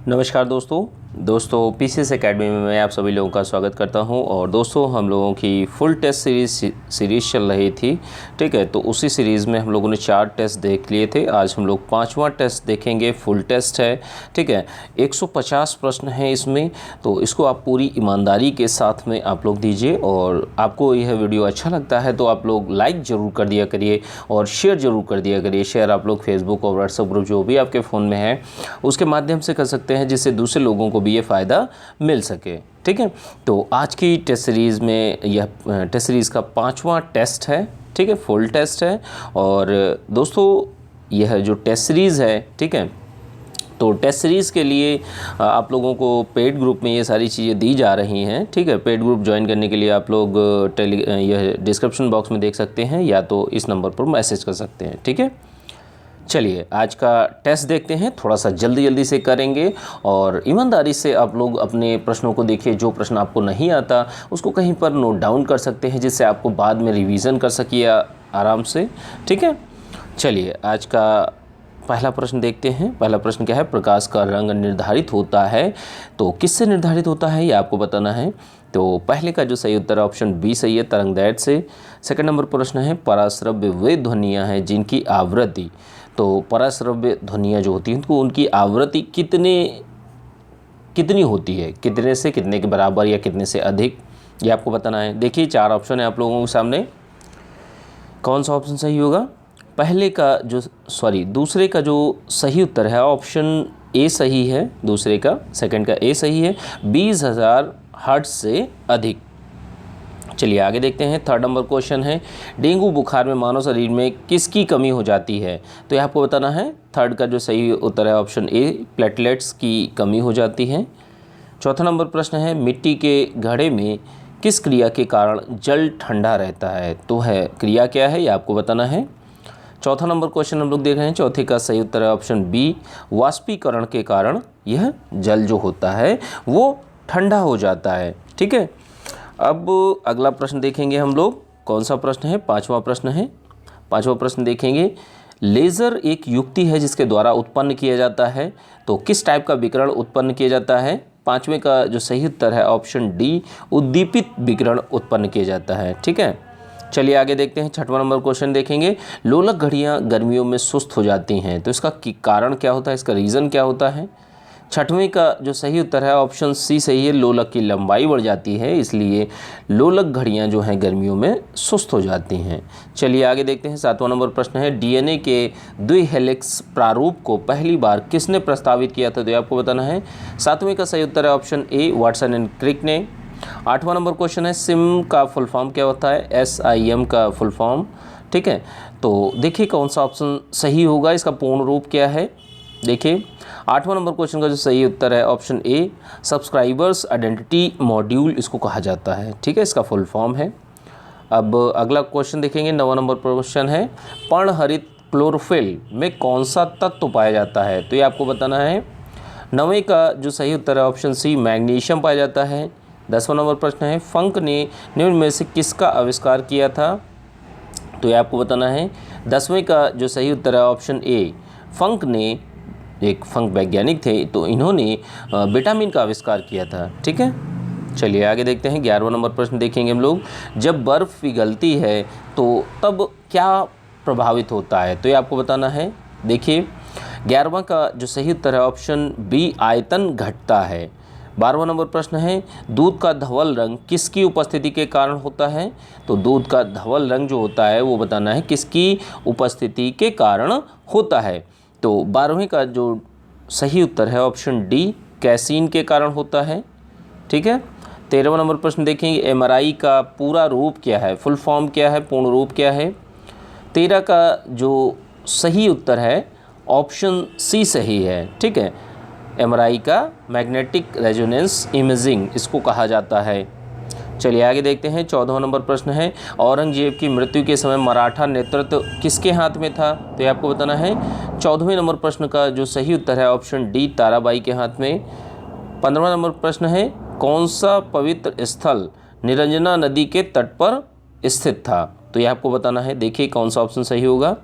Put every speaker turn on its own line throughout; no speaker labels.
नमस्कार दोस्तों PCS academy में मैं आप सभी लोगों का स्वागत करता हूं। और दोस्तों हम लोगों की फुल टेस्ट सीरीज़ चल रही थी, ठीक है। तो उसी सीरीज़ में हम लोगों ने 4 टेस्ट देख लिए थे। आज हम लोग 5वां टेस्ट देखेंगे। फुल टेस्ट है, ठीक है। 150 प्रश्न हैं इसमें, तो इसको आप पूरी ईमानदारी के साथ में आप लोग दीजिए। और आपको यह वीडियो अच्छा लगता है तो आप लोग लाइक ज़रूर कर दिया करिए और शेयर ज़रूर कर दिया करिए। शेयर आप लोग फेसबुक और व्हाट्सएप ग्रुप जो भी आपके फ़ोन में है उसके माध्यम से कर सकते हैं, जिससे दूसरे लोगों को भी ये फ़ायदा मिल सके, ठीक है। तो आज की टेस्ट सीरीज़ में यह टेस्ट सीरीज़ का 5वां टेस्ट है, ठीक है। फुल टेस्ट है। और दोस्तों यह जो टेस्ट सीरीज़ है, ठीक है, तो टेस्ट सीरीज़ के लिए आप लोगों को पेड ग्रुप में ये सारी चीज़ें दी जा रही हैं, ठीक है। पेड ग्रुप ज्वाइन करने के लिए आप लोग यह डिस्क्रिप्शन बॉक्स में देख सकते हैं या तो इस नंबर पर मैसेज कर सकते हैं, ठीक है। चलिए आज का टेस्ट देखते हैं। थोड़ा सा जल्दी से करेंगे और ईमानदारी से आप लोग अपने प्रश्नों को देखिए। जो प्रश्न आपको नहीं आता उसको कहीं पर नोट डाउन कर सकते हैं, जिससे आपको बाद में रिवीजन कर सकिए आराम से, ठीक है। चलिए आज का पहला प्रश्न देखते हैं। पहला प्रश्न क्या है? प्रकाश का रंग निर्धारित होता है तो किससे निर्धारित होता है, ये आपको बताना है। तो पहले का जो सही उत्तर है ऑप्शन बी सही है, तरंगदैर्घ्य से। सेकंड नंबर प्रश्न है पराश्रव्य वे ध्वनियाँ हैं जिनकी आवृत्ति, तो पराश्रव्य ध्वनियाँ जो होती हैं तो उनकी आवृत्ति कितनी होती है, कितने से कितने के बराबर या कितने से अधिक, ये आपको बताना है। देखिए 4 ऑप्शन है आप लोगों के सामने, कौन सा ऑप्शन सही होगा? दूसरे का जो सही उत्तर है ऑप्शन ए सही है, दूसरे का, सेकंड का ए सही है, 20,000 हर्ट्ज से अधिक। चलिए आगे देखते हैं। थर्ड नंबर क्वेश्चन है डेंगू बुखार में मानव शरीर में किसकी कमी हो जाती है, तो यह आपको बताना है। थर्ड का जो सही उत्तर है ऑप्शन ए, प्लेटलेट्स की कमी हो जाती है। चौथा नंबर प्रश्न है मिट्टी के घड़े में किस क्रिया के कारण जल ठंडा रहता है, तो है क्रिया क्या है, ये आपको बताना है। चौथा नंबर क्वेश्चन हम लोग देख रहे हैं। चौथे का सही उत्तर है ऑप्शन बी, वाष्पीकरण के कारण यह जल जो होता है वो ठंडा हो जाता है, ठीक है। अब अगला प्रश्न देखेंगे हम लोग, कौन सा प्रश्न है? 5वां प्रश्न है। 5वां प्रश्न देखेंगे लेज़र एक युक्ति है जिसके द्वारा उत्पन्न किया जाता है, तो किस टाइप का विकिरण उत्पन्न किया जाता है? 5वें का जो सही उत्तर है ऑप्शन डी, उद्दीपित विकिरण उत्पन्न किया जाता है, ठीक है। चलिए आगे देखते हैं। 6वां नंबर क्वेश्चन देखेंगे लोलक घड़ियाँ गर्मियों में सुस्त हो जाती हैं, तो इसका कारण क्या होता है, इसका रीज़न क्या होता है? 6वें का जो सही उत्तर है ऑप्शन सी सही है, लोलक की लंबाई बढ़ जाती है, इसलिए लोलक घड़ियाँ जो हैं गर्मियों में सुस्त हो जाती हैं। चलिए आगे देखते हैं। 7वां नंबर प्रश्न है डीएनए के द्विहेलिक्स प्रारूप को पहली बार किसने प्रस्तावित किया था, तो आपको बताना है। 7वें का सही उत्तर है option A, Watson and Crick ने। 8वां नंबर क्वेश्चन है सिम का फुल फॉर्म क्या होता है, SIM का फुल फॉर्म, ठीक है। तो देखिए कौन सा ऑप्शन सही होगा, इसका पूर्ण रूप क्या है। देखिए 8वां नंबर क्वेश्चन का जो सही उत्तर है ऑप्शन ए, सब्सक्राइबर्स आइडेंटिटी मॉड्यूल इसको कहा जाता है, ठीक है, इसका फुल फॉर्म है। अब अगला क्वेश्चन देखेंगे। 9वां नंबर क्वेश्चन है पर्णहरित क्लोरोफिल में कौन सा तत्व पाया जाता है, तो ये आपको बताना है। 9वें का जो सही उत्तर है ऑप्शन सी, मैग्नीशियम पाया जाता है। 10वां नंबर प्रश्न है फंक ने निम्न में से किसका आविष्कार किया था, तो ये आपको बताना है। 10वें का जो सही उत्तर है ऑप्शन ए, फंक ने, एक फंक वैज्ञानिक थे, तो इन्होंने विटामिन का आविष्कार किया था, ठीक है। चलिए आगे देखते हैं। 11वां नंबर प्रश्न देखेंगे हम लोग जब बर्फ़ पिघलती है तो तब क्या प्रभावित होता है, तो ये आपको बताना है। देखिए 11वां का जो सही उत्तर है ऑप्शन बी, आयतन घटता है। 12वां नंबर प्रश्न है दूध का धवल रंग किसकी उपस्थिति के कारण होता है, तो दूध का धवल रंग जो होता है वो बताना है किसकी उपस्थिति के कारण होता है। तो 12वें का जो सही उत्तर है ऑप्शन डी, कैसीन के कारण होता है, ठीक है। 13वां नंबर प्रश्न देखेंगे MRI का पूरा रूप क्या है, फुल फॉर्म क्या है, पूर्ण रूप क्या है। 13 का जो सही उत्तर है ऑप्शन सी सही है, ठीक है। MRI का मैग्नेटिक रेजोनेंस इमेजिंग इसको कहा जाता है। चलिए आगे देखते हैं। 14वां नंबर प्रश्न है औरंगजेब की मृत्यु के समय मराठा नेतृत्व किसके हाथ में था, तो ये आपको बताना है। 14वें नंबर प्रश्न का जो सही उत्तर है ऑप्शन डी, ताराबाई के हाथ में। 15वां नंबर प्रश्न है कौन सा पवित्र स्थल निरंजना नदी के तट पर स्थित था, तो ये आपको बताना है। देखिए कौन सा ऑप्शन सही होगा।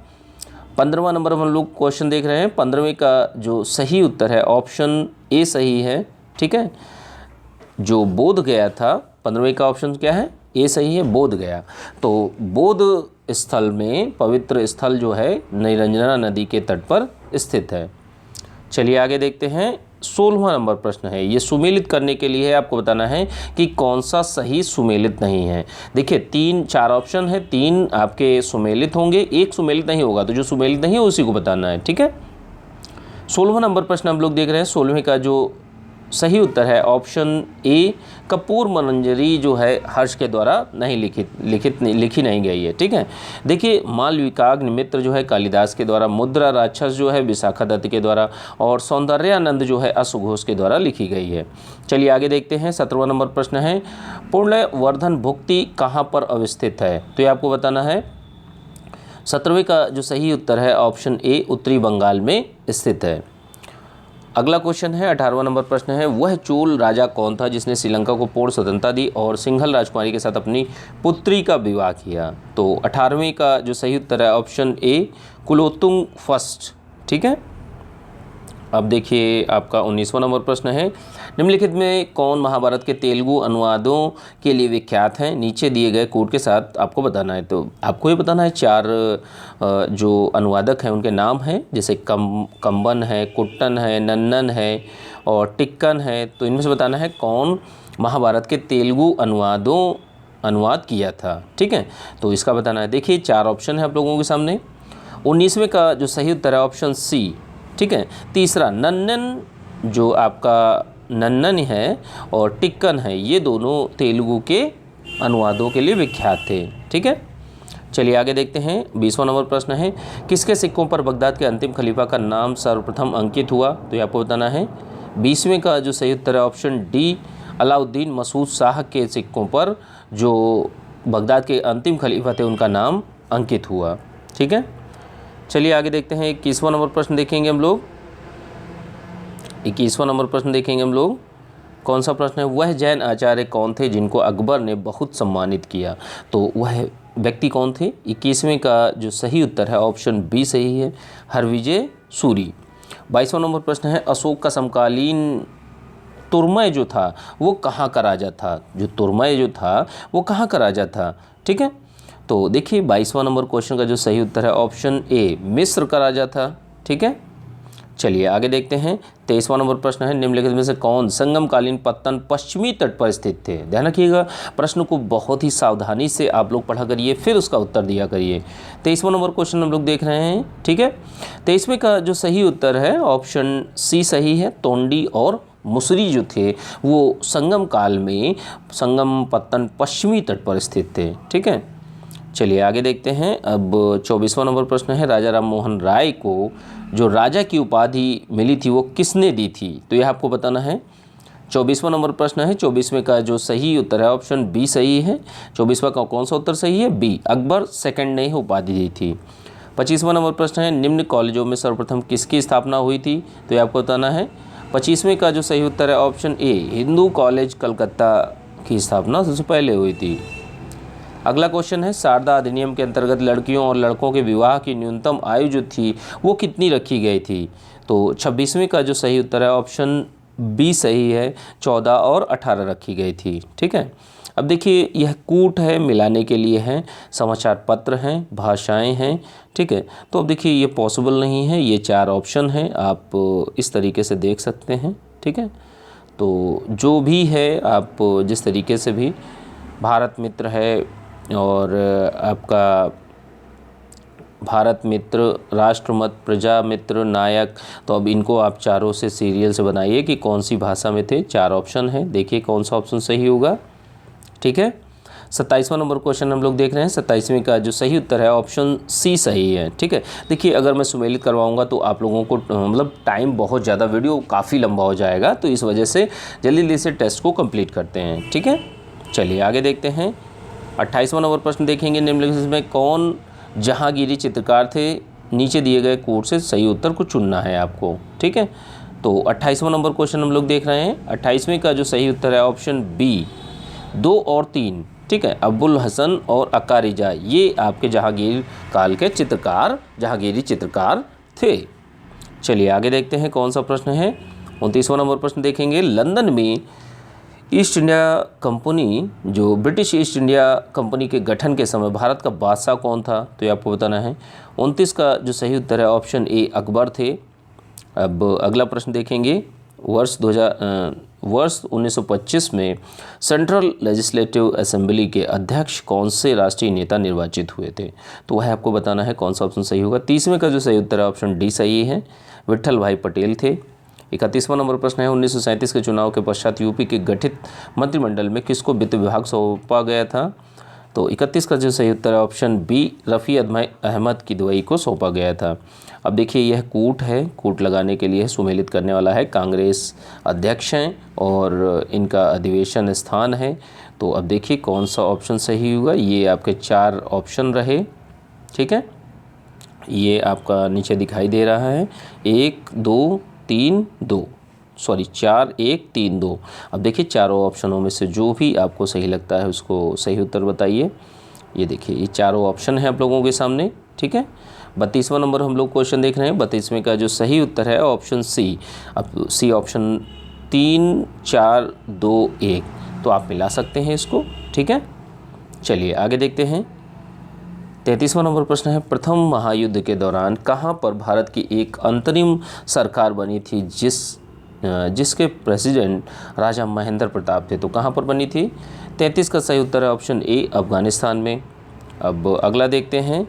15वां नंबर हम लोग क्वेश्चन देख रहे हैं। 15वें का जो सही उत्तर है ऑप्शन ए सही है, ठीक है। जो बोध गया था, 15वें का ऑप्शन क्या है, ए सही है, बोध गया। तो बोध स्थल में पवित्र स्थल जो है निरंजना नदी के तट पर स्थित है। चलिए आगे देखते हैं। 16वां नंबर प्रश्न है, ये सुमेलित करने के लिए आपको बताना है कि कौन सा सही सुमेलित नहीं है। देखिए 4 ऑप्शन है, 3 आपके सुमेलित होंगे, 1 सुमेलित नहीं होगा, तो जो सुमेलित नहीं है उसी को बताना है, ठीक है। 16वां नंबर प्रश्न हम लोग देख रहे हैं। 16वें का जो सही उत्तर है ऑप्शन ए, कपूर मनंजरी जो है हर्ष के द्वारा नहीं लिखी नहीं गई है, ठीक है। देखिए मालविकाग्नि मित्र जो है कालिदास के द्वारा, मुद्रा राक्षस जो है विशाखा दत्त के द्वारा, और सौंदर्यानंद जो है अश्वघोष के द्वारा लिखी गई है। चलिए आगे देखते हैं। 17वां नंबर प्रश्न है, पुण्यवर्धन भुक्ति कहाँ पर अवस्थित है, तो ये आपको बताना है। 17वें का जो सही उत्तर है ऑप्शन ए, उत्तरी बंगाल में स्थित है। अगला क्वेश्चन है 18वां नंबर प्रश्न है, वह चोल राजा कौन था जिसने श्रीलंका को पूर्ण स्वतंत्रता दी और सिंघल राजकुमारी के साथ अपनी पुत्री का विवाह किया। तो 18वें का जो सही उत्तर है ऑप्शन ए, कुलोत्तुंग फर्स्ट, ठीक है। अब देखिए आपका 19वां नंबर प्रश्न है, निम्नलिखित में कौन महाभारत के तेलुगु अनुवादों के लिए विख्यात हैं, नीचे दिए गए कोड के साथ आपको बताना है। तो आपको ये बताना है 4 जो अनुवादक हैं उनके नाम हैं, जैसे कंबन है, कुट्टन है, नन्नन है और टिक्कन है। तो इनमें से बताना है कौन महाभारत के तेलुगु अनुवाद किया था, ठीक है। तो इसका बताना है। देखिए 4 ऑप्शन है आप लोगों के सामने। 19वें का जो सही उत्तर है ऑप्शन सी, ठीक है। तीसरा नन्नन, जो आपका नन्नन है और टिक्कन है, ये दोनों तेलुगु के अनुवादों के लिए विख्यात थे, ठीक है। चलिए आगे देखते हैं। 20वां नंबर प्रश्न है, किसके सिक्कों पर बगदाद के अंतिम खलीफा का नाम सर्वप्रथम अंकित हुआ, तो ये आपको बताना है। 20वें का जो सही उत्तर है ऑप्शन डी, अलाउद्दीन मसूद शाह के सिक्कों पर जो बगदाद के अंतिम खलीफा थे उनका नाम अंकित हुआ, ठीक है। चलिए आगे देखते हैं। 21वां नंबर प्रश्न देखेंगे हम लोग। 21वां नंबर प्रश्न देखेंगे हम लोग। कौन सा प्रश्न है, वह जैन आचार्य कौन थे जिनको अकबर ने बहुत सम्मानित किया, तो वह व्यक्ति कौन थे। 21वें का जो सही उत्तर है ऑप्शन बी सही है, हरविजय सूरी। 22वां नंबर प्रश्न है, अशोक का समकालीन तुर्मय जो था वो कहाँ का राजा था, जो तुर्मय जो था वो कहाँ का राजा था, ठीक है। तो देखिए 22वां नंबर क्वेश्चन का जो सही उत्तर है ऑप्शन ए, मिस्र का राजा था, ठीक है। चलिए आगे देखते हैं। 23वां नंबर प्रश्न है, निम्नलिखित में से कौन संगमकालीन पत्तन पश्चिमी तट पर स्थित थे। ध्यान रखिएगा, प्रश्न को बहुत ही सावधानी से आप लोग पढ़ा करिए, फिर उसका उत्तर दिया करिए। 23वां नंबर क्वेश्चन हम लोग देख रहे हैं, ठीक है। 23वें का जो सही उत्तर है ऑप्शन सी सही है, तोंडी और मुसरी जो थे वो संगम काल में संगम पत्तन पश्चिमी तट पर स्थित थे, ठीक है। चलिए आगे देखते हैं। अब 24वां नंबर प्रश्न है, राजा राम मोहन राय को जो राजा की उपाधि मिली थी वो किसने दी थी, तो यह आपको बताना है। 24वां नंबर प्रश्न है। 24वें का जो सही उत्तर है ऑप्शन बी सही है। 24वां का कौन सा उत्तर सही है, बी, अकबर सेकंड ने उपाधि दी थी। 25वां नंबर प्रश्न है, निम्न कॉलेजों में सर्वप्रथम किसकी स्थापना हुई थी, तो यह आपको बताना है। 25वें का जो सही उत्तर है ऑप्शन ए, हिंदू कॉलेज कलकत्ता की स्थापना सबसे पहले हुई थी। अगला क्वेश्चन है, शारदा अधिनियम के अंतर्गत लड़कियों और लड़कों के विवाह की न्यूनतम आयु जो थी वो कितनी रखी गई थी, तो 26वें का जो सही उत्तर है ऑप्शन बी सही है, 14 और 18 रखी गई थी, ठीक है। अब देखिए यह कूट है, मिलाने के लिए हैं, समाचार पत्र हैं, भाषाएं हैं, ठीक है। तो अब देखिए ये पॉसिबल नहीं है, ये 4 ऑप्शन हैं, आप इस तरीके से देख सकते हैं, ठीक है। तो जो भी है आप जिस तरीके से भी, भारत मित्र है और आपका भारत मित्र, राष्ट्रमत, प्रजा मित्र, नायक, तो अब इनको आप चारों से सीरियल से बनाइए कि कौन सी भाषा में थे। 4 ऑप्शन है, देखिए कौन सा ऑप्शन सही होगा, ठीक है। 27वां नंबर क्वेश्चन हम लोग देख रहे हैं। 27वें का जो सही उत्तर है ऑप्शन सी सही है, ठीक है। देखिए अगर मैं सुमेलित करवाऊंगा तो आप लोगों को मतलब टाइम बहुत ज़्यादा, वीडियो काफ़ी लंबा हो जाएगा, तो इस वजह से जल्दी जल्दी से टेस्ट को कंप्लीट करते हैं, ठीक है। चलिए आगे देखते हैं। 28वां नंबर प्रश्न देखेंगे, निम्नलिखित में कौन जहांगीरी चित्रकार थे, नीचे दिए गए कोड से सही उत्तर को चुनना है आपको, ठीक है। तो 28वां नंबर क्वेश्चन हम लोग देख रहे हैं। 28वें का जो सही उत्तर है ऑप्शन बी, 2 और 3, ठीक है। अबुल हसन और अकारिजा ये आपके जहांगीर काल के चित्रकार, जहांगीरी चित्रकार थे। चलिए आगे देखते हैं कौन सा प्रश्न है। 29वां नंबर प्रश्न देखेंगे। लंदन में ईस्ट इंडिया कंपनी, जो ब्रिटिश ईस्ट इंडिया कंपनी के गठन के समय भारत का बादशाह कौन था? तो ये आपको बताना है। 29 का जो सही उत्तर है ऑप्शन ए अकबर थे। अब अगला प्रश्न देखेंगे। वर्ष 1925 में सेंट्रल लेजिस्लेटिव असेंबली के अध्यक्ष कौन से राष्ट्रीय नेता निर्वाचित हुए थे? तो वह आपको बताना है कौन सा ऑप्शन सही होगा। 30वें का जो सही उत्तर है ऑप्शन डी सही है, विट्ठल भाई पटेल थे। 31वां नंबर प्रश्न है। 1937 के चुनाव के पश्चात यूपी के गठित मंत्रिमंडल में किसको वित्त विभाग सौंपा गया था? तो 31 का जो सही उत्तर है ऑप्शन बी रफ़ी अहमद किदवई को सौंपा गया था। अब देखिए यह कूट है, कूट लगाने के लिए सुमेलित करने वाला है, कांग्रेस अध्यक्ष हैं और इनका अधिवेशन स्थान है। तो अब देखिए कौन सा ऑप्शन सही होगा। ये आपके 4 ऑप्शन रहे, ठीक है। ये आपका नीचे दिखाई दे रहा है 1 2 3 2, सॉरी 4 1 3 2। अब देखिए चारों ऑप्शनों में से जो भी आपको सही लगता है उसको सही उत्तर बताइए। ये देखिए ये चारों ऑप्शन हैं आप लोगों के सामने, ठीक है। 32वां नंबर हम लोग क्वेश्चन देख रहे हैं। 32वें का जो सही उत्तर है ऑप्शन सी। अब सी ऑप्शन 3 4 2 1, तो आप मिला सकते हैं इसको, ठीक है। चलिए आगे देखते हैं। 33वां नंबर प्रश्न है। प्रथम महायुद्ध के दौरान कहाँ पर भारत की एक अंतरिम सरकार बनी थी जिसके प्रेसिडेंट राजा महेंद्र प्रताप थे? तो कहाँ पर बनी थी? 33 का सही उत्तर है ऑप्शन ए अफगानिस्तान में। अब अगला देखते हैं।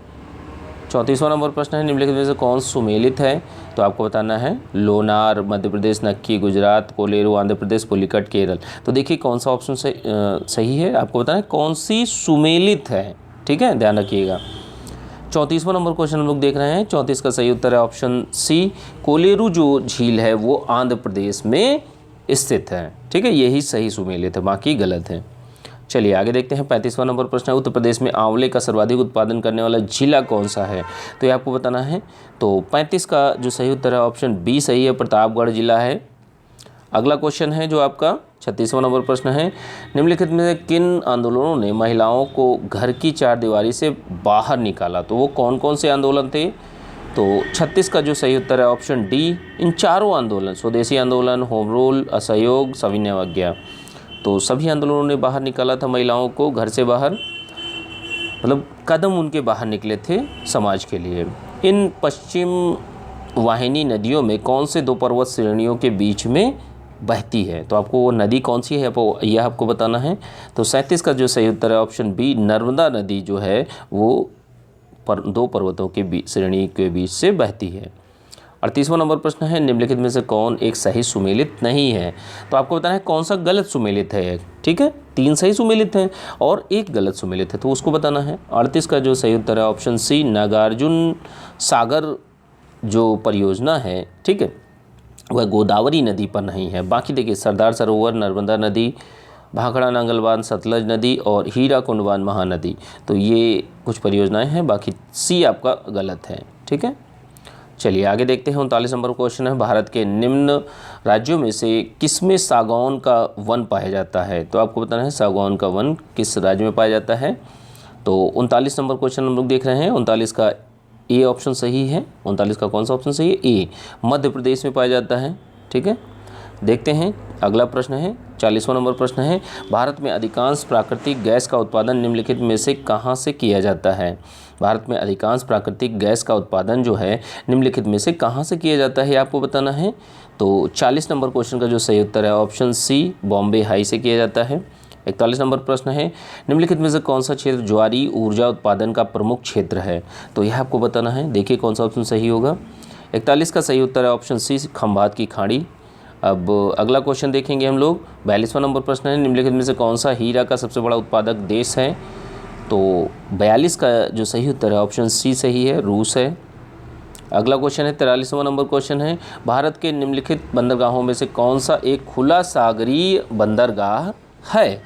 34वां नंबर प्रश्न है। निम्नलिखित में से कौन सुमेलित है? तो आपको बताना है लोनार मध्य प्रदेश, नक्की गुजरात, कोलेरू आंध्र प्रदेश, पुलिकट केरल। तो देखिए कौन सा ऑप्शन सही है, आपको बताना है कौन सी सुमेलित है, ठीक है, ध्यान रखिएगा। 34वां नंबर क्वेश्चन हम लोग देख रहे हैं। 34 का सही उत्तर है ऑप्शन सी कोलेरू जो झील है वो आंध्र प्रदेश में स्थित है, ठीक है। यही सही सुमेलित है, बाकी गलत है। चलिए आगे देखते हैं। 35वां नंबर प्रश्न है। उत्तर प्रदेश में आंवले का सर्वाधिक उत्पादन करने वाला जिला कौन सा है? तो ये आपको बताना है। तो 35 का जो सही उत्तर है ऑप्शन बी सही है, प्रतापगढ़ जिला है। अगला क्वेश्चन है जो आपका 36वां नंबर प्रश्न है। निम्नलिखित में से किन आंदोलनों ने महिलाओं को घर की चारदीवारी से बाहर निकाला? तो वो कौन कौन से आंदोलन थे? तो 36 का जो सही उत्तर है ऑप्शन डी इन चारों आंदोलन, स्वदेशी आंदोलन, होम रूल, असहयोग, सविनय अवज्ञा। तो सभी आंदोलनों ने बाहर निकाला था महिलाओं को घर से बाहर, मतलब कदम उनके बाहर निकले थे समाज के लिए। इन पश्चिम वाहिनी नदियों में कौन से 2 पर्वत श्रेणियों के बीच में बहती है? तो आपको वो नदी कौन सी है यह आपको बताना है। तो 37 का जो सही उत्तर है ऑप्शन बी नर्मदा नदी जो है वो 2 पर्वतों के श्रेणी के बीच से बहती है। 38वां नंबर प्रश्न है। निम्नलिखित में से कौन एक सही सुमेलित नहीं है? तो आपको बताना है कौन सा गलत सुमेलित है, ठीक है। 3 सही सुमेलित हैं और 1 गलत सुमेलित है, तो उसको बताना है। 38 का जो सही उत्तर है ऑप्शन सी नागार्जुन सागर जो परियोजना है, ठीक है, वह गोदावरी नदी पर नहीं है। बाकी देखिए सरदार सरोवर, नर्मदा नदी, भाखड़ा नांगल बांध, सतलज नदी और हीरा कुंड बांध महानदी, तो ये कुछ परियोजनाएं हैं, बाकी सी आपका गलत है, ठीक है। चलिए आगे देखते हैं। 39 नंबर क्वेश्चन है। भारत के निम्न राज्यों में से किसमें सागौन का वन पाया जाता है? तो आपको बताना है सागौन का वन किस राज्य में पाया जाता है। तो 39 नंबर क्वेश्चन हम लोग देख रहे हैं। 39 का ए ऑप्शन सही है। 39 का कौन सा ऑप्शन सही है? ए, मध्य प्रदेश में पाया जाता है, ठीक है। देखते हैं अगला प्रश्न है। 40वां नंबर प्रश्न है। भारत में अधिकांश प्राकृतिक गैस का उत्पादन निम्नलिखित में से कहाँ से किया जाता है? भारत में अधिकांश प्राकृतिक गैस का उत्पादन जो है निम्नलिखित में से कहाँ से किया जाता है, आपको बताना है। तो 40 नंबर क्वेश्चन का जो सही उत्तर है ऑप्शन सी बॉम्बे हाई से किया जाता है। 41 नंबर प्रश्न है। निम्नलिखित में से कौन सा क्षेत्र ज्वारी ऊर्जा उत्पादन का प्रमुख क्षेत्र है? तो यह आपको बताना है। देखिए कौन सा ऑप्शन सही होगा। 41 का सही उत्तर है ऑप्शन सी खंभात की खाड़ी। अब अगला क्वेश्चन देखेंगे हम लोग। 42वां नंबर प्रश्न है। निम्नलिखित में से कौन सा हीरा का सबसे बड़ा उत्पादक देश है? तो 42 का जो सही उत्तर है ऑप्शन सी सही है, रूस है। अगला क्वेश्चन है 43वां नंबर क्वेश्चन है। भारत के निम्नलिखित बंदरगाहों में से कौन सा एक खुला सागरीय बंदरगाह है?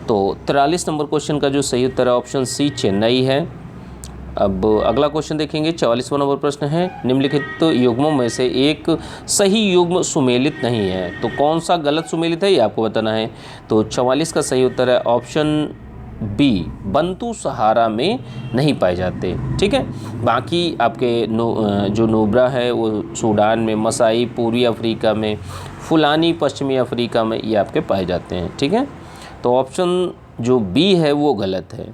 तो 43 नंबर क्वेश्चन का जो सही उत्तर है ऑप्शन सी चेन्नई है। अब अगला क्वेश्चन देखेंगे। 44वां नंबर प्रश्न है। निम्नलिखित युग्मों में से एक सही युग्म सुमेलित नहीं है, तो कौन सा गलत सुमेलित है ये आपको बताना है। तो 44 का सही उत्तर है ऑप्शन बी बंतु सहारा में नहीं पाए जाते। ठीक है, बाकी आपके जो नुब्रा है वो सूडान में, मसाई पूर्वी अफ्रीका में, फुलानी पश्चिमी अफ्रीका में ये आपके पाए जाते हैं। ठीक है, तो ऑप्शन जो बी है वो गलत है।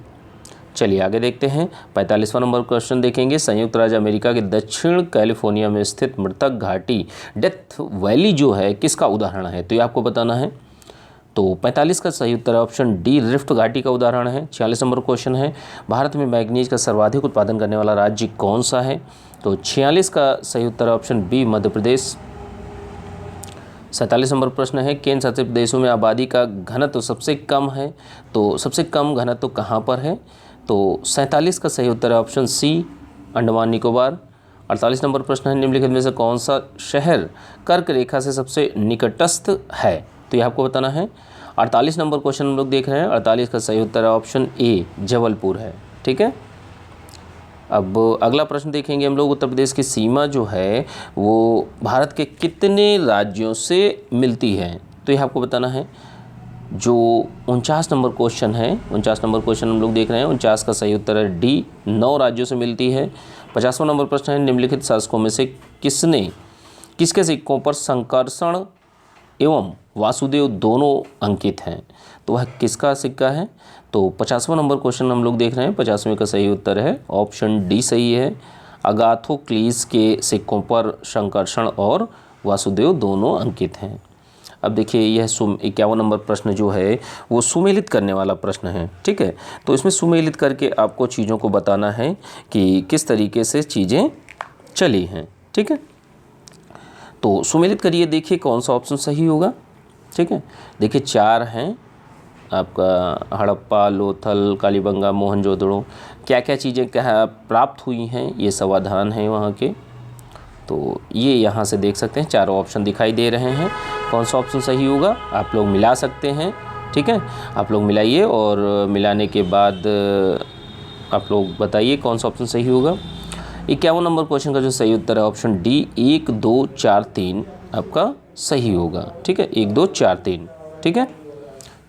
चलिए आगे देखते हैं। 45वां नंबर क्वेश्चन देखेंगे। संयुक्त राज्य अमेरिका के दक्षिण कैलिफोर्निया में स्थित मृतक घाटी डेथ वैली जो है किसका उदाहरण है, तो ये आपको बताना है। तो 45 का सही उत्तर है ऑप्शन डी, रिफ्ट घाटी का उदाहरण है। 46 नंबर क्वेश्चन है, भारत में मैग्नीज का सर्वाधिक उत्पादन करने वाला राज्य कौन सा है, तो 46 का सही उत्तर है option B, Madhya Pradesh. 47 number प्रश्न है, केंद्र शासित प्रदेशों में आबादी का घनत्व सबसे कम है, तो सबसे कम घनत्व कहाँ पर है, तो 47 का सही उत्तर है option C, Andaman Nicobar. 48 number प्रश्न है, निम्नलिखित में से कौन सा शहर कर्क रेखा से सबसे निकटस्थ है, तो ये आपको बताना है। 48 नंबर क्वेश्चन हम लोग देख रहे हैं। 48 का सही उत्तर है ऑप्शन ए, जबलपुर है। ठीक है, अब अगला प्रश्न देखेंगे हम लोग। उत्तर प्रदेश की सीमा जो है वो भारत के कितने राज्यों से मिलती है, तो ये आपको बताना है। जो 49 नंबर क्वेश्चन है, 49 नंबर क्वेश्चन हम लोग देख रहे हैं, 49 का सही उत्तर है डी, 9 राज्यों से मिलती है। 50वां नंबर प्रश्न है, निम्नलिखित शासकों में से किसके सिक्कों पर संकर्षण एवं वासुदेव दोनों अंकित हैं, तो वह किसका सिक्का है, तो 50वां नंबर क्वेश्चन हम लोग देख रहे हैं। 50वें का सही उत्तर है ऑप्शन डी सही है, अगाथोक्लीस के सिक्कों पर संकर्षण और वासुदेव दोनों अंकित हैं। अब देखिए यह 51 नंबर प्रश्न जो है वो सुमेलित करने वाला प्रश्न है। ठीक है, तो इसमें सुमेलित करके आपको चीज़ों को बताना है कि किस तरीके से चीज़ें चली हैं। ठीक है, तो सुमेलित करिए, देखिए कौन सा ऑप्शन सही होगा। ठीक है, देखिए 4 हैं आपका, हड़प्पा, लोथल, कालीबंगा, मोहनजोदड़ो, क्या क्या चीज़ें कहाँ प्राप्त हुई हैं ये समाधान है वहाँ के, तो ये यहाँ से देख सकते हैं। चारों ऑप्शन दिखाई दे रहे हैं, कौन सा ऑप्शन सही होगा आप लोग मिला सकते हैं। ठीक है, आप लोग मिलाइए और मिलाने के बाद आप लोग बताइए कौन सा ऑप्शन सही होगा। 51 नंबर क्वेश्चन का जो सही उत्तर है ऑप्शन डी, 1 2 4 3 आपका सही होगा। ठीक है, 1 2 4 3। ठीक है,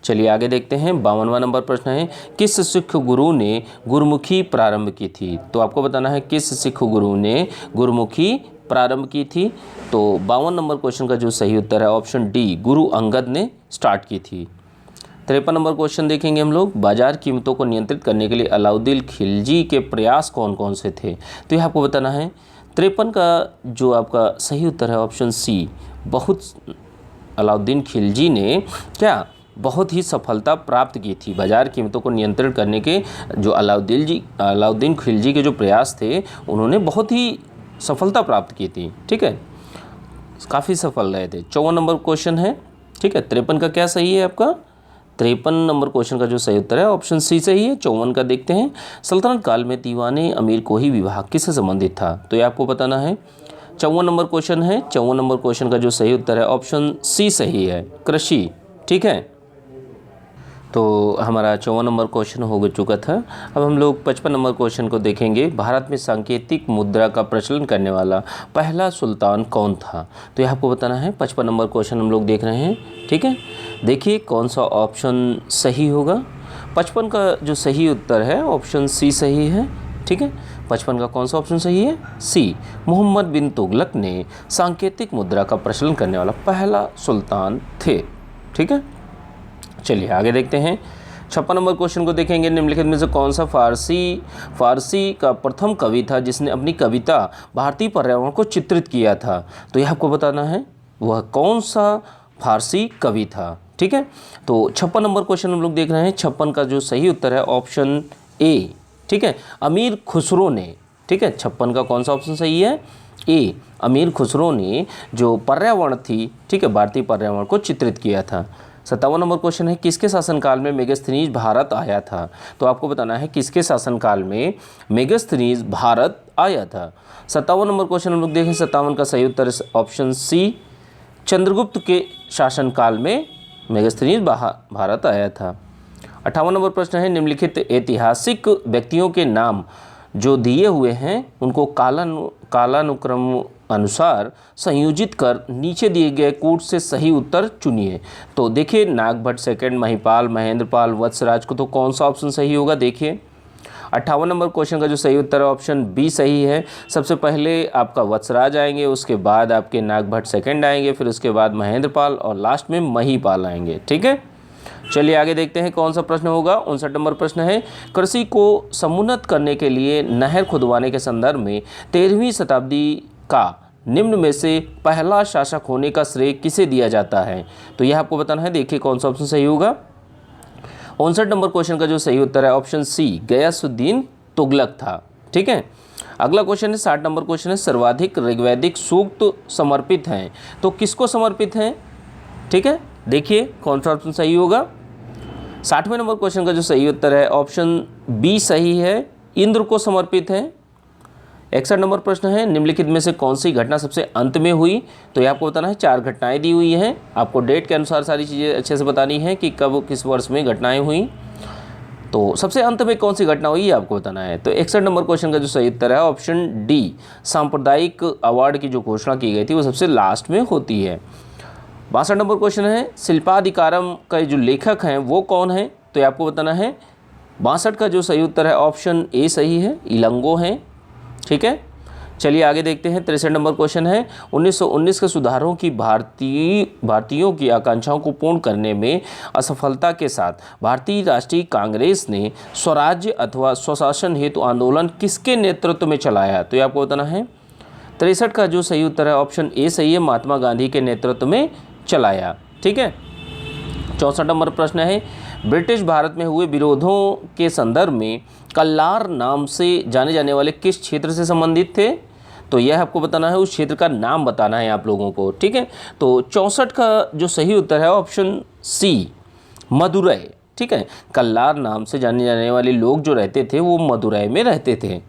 चलिए आगे देखते हैं। 52वां नंबर प्रश्न है, किस सिख गुरु ने गुरुमुखी प्रारंभ की थी, तो आपको बताना है किस सिख गुरु ने गुरुमुखी प्रारंभ की थी। तो 52 नंबर क्वेश्चन का जो सही उत्तर है ऑप्शन डी, गुरु अंगद ने स्टार्ट की थी। 53 नंबर क्वेश्चन देखेंगे हम लोग, बाजार कीमतों को नियंत्रित करने के लिए अलाउद्दीन खिलजी के प्रयास कौन कौन से थे, तो यह आपको बताना है। 53 का जो आपका सही उत्तर है ऑप्शन सी, अलाउद्दीन खिलजी ने क्या बहुत ही सफलता प्राप्त की थी। बाजार कीमतों को नियंत्रित करने के जो अलाउद्दीन खिलजी के जो प्रयास थे उन्होंने बहुत ही सफलता प्राप्त की थी। ठीक है, काफ़ी सफल रहे थे। 54 नंबर क्वेश्चन है। ठीक है, 53 का क्या सही है आपका, 53 नंबर क्वेश्चन का जो सही उत्तर है ऑप्शन सी सही है। 54 का देखते हैं, सल्तनत काल में दीवाने अमीर कोही विवाह किससे संबंधित था, तो ये आपको बताना है। 54 नंबर क्वेश्चन है। 54 नंबर क्वेश्चन का जो सही उत्तर है ऑप्शन सी सही है, कृषि। ठीक है, तो हमारा 54 नंबर क्वेश्चन हो चुका था। अब हम लोग 55 नंबर क्वेश्चन को देखेंगे। भारत में सांकेतिक मुद्रा का प्रचलन करने वाला पहला सुल्तान कौन था, तो यह आपको बताना है। 55 नंबर क्वेश्चन हम लोग देख रहे हैं। ठीक है, देखिए कौन सा ऑप्शन सही होगा। 55 का जो सही उत्तर है ऑप्शन सी सही है। ठीक है, 55 का कौन सा ऑप्शन सही है, सी, मोहम्मद बिन तुगलक ने सांकेतिक मुद्रा का प्रचलन करने वाला पहला सुल्तान थे। ठीक है, चलिए आगे देखते हैं। 56 नंबर क्वेश्चन को देखेंगे, निम्नलिखित में से कौन सा फारसी का प्रथम कवि था जिसने अपनी कविता भारतीय पर्यावरण को चित्रित किया था, तो यह आपको बताना है वह कौन सा फारसी कवि था। ठीक है, तो 56 नंबर क्वेश्चन हम लोग देख रहे हैं। 56 का जो सही उत्तर है ऑप्शन ए। ठीक है, अमीर खुसरो ने। ठीक है, 56 का कौन सा ऑप्शन सही है, ए, अमीर खुसरो ने जो पर्यावरण थी, ठीक है, भारतीय पर्यावरण को चित्रित किया था। 57 नंबर क्वेश्चन है, किसके शासनकाल में मेगास्थनीज भारत आया था, तो आपको बताना है किसके शासनकाल में मेगास्थनीज भारत आया था। 57 नंबर क्वेश्चन हम लोग देखें। 57 का सही उत्तर ऑप्शन सी, चंद्रगुप्त के शासनकाल में मेगास्थनीज भारत आया था। 58 नंबर प्रश्न है, निम्नलिखित ऐतिहासिक व्यक्तियों के नाम जो दिए हुए हैं उनको कालानुक्रम अनुसार संयोजित कर नीचे दिए गए कूट से सही उत्तर चुनिए। तो देखिए नागभट्ट सेकंड, महिपाल, महेंद्रपाल, वत्सराज को, तो कौन सा ऑप्शन सही होगा? देखिए 58 नंबर क्वेश्चन का जो सही उत्तर है ऑप्शन बी सही है। सबसे पहले आपका वत्सराज आएंगे, उसके बाद आपके नागभट्ट सेकंड आएंगे, फिर उसके बाद महेंद्रपाल और लास्ट में महिपाल आएंगे। ठीक है, चलिए आगे देखते हैं कौन सा प्रश्न होगा। 59 नंबर प्रश्न है, कृषि को समुन्नत करने के लिए नहर खुदवाने के संदर्भ में 13वीं शताब्दी का निम्न में से पहला शासक होने का श्रेय किसे दिया जाता है? तो यह आपको बताना है। देखिए कौन सा ऑप्शन सही होगा। 59 नंबर क्वेश्चन का जो सही उत्तर है ऑप्शन सी, गयासुद्दीन तुगलक था। ठीक है, अगला क्वेश्चन है 60 नंबर क्वेश्चन है, सर्वाधिक ऋग्वैदिक सूक्त समर्पित हैं तो किसको समर्पित हैं? ठीक है, देखिए कौन सा ऑप्शन सही होगा। 60वें नंबर क्वेश्चन का जो सही उत्तर है ऑप्शन बी सही है, इंद्र को समर्पित है। 61 नंबर प्रश्न है, निम्नलिखित में से कौन सी घटना सबसे अंत में हुई? तो ये आपको बताना है। 4 घटनाएं दी हुई हैं, आपको डेट के अनुसार सारी चीज़ें अच्छे से बतानी है कि कब किस वर्ष में घटनाएं हुई। तो सबसे अंत में कौन सी घटना हुई ये आपको बताना है। तो 61 नंबर क्वेश्चन का जो सही उत्तर है ऑप्शन डी, सांप्रदायिक अवार्ड की जो घोषणा की गई थी वो सबसे लास्ट में होती है। 62 नंबर क्वेश्चन है, शिल्पाधिकारम का जो लेखक हैं वो कौन है? तो ये आपको बताना है। 62 का जो सही उत्तर है ऑप्शन ए सही है, इलंगो हैं। ठीक है, चलिए आगे देखते हैं। 63 नंबर क्वेश्चन है, 1919 के सुधारों की भारतीयों की आकांक्षाओं को पूर्ण करने में असफलता के साथ भारतीय राष्ट्रीय कांग्रेस ने स्वराज्य अथवा स्वशासन हेतु आंदोलन किसके नेतृत्व में चलाया? तो ये आपको बताना है। 63 का जो सही उत्तर है ऑप्शन ए सही है, महात्मा गांधी के नेतृत्व में चलाया। ठीक है, 64 नंबर प्रश्न है, ब्रिटिश भारत में हुए विरोधों के संदर्भ में कल्लार नाम से जाने जाने वाले किस क्षेत्र से संबंधित थे? तो यह आपको बताना है, उस क्षेत्र का नाम बताना है आप लोगों को। ठीक है, तो 64 का जो सही उत्तर है ऑप्शन सी, मदुरै। ठीक है, कल्लार नाम से जाने जाने वाले लोग जो रहते थे वो मदुरै में रहते थे।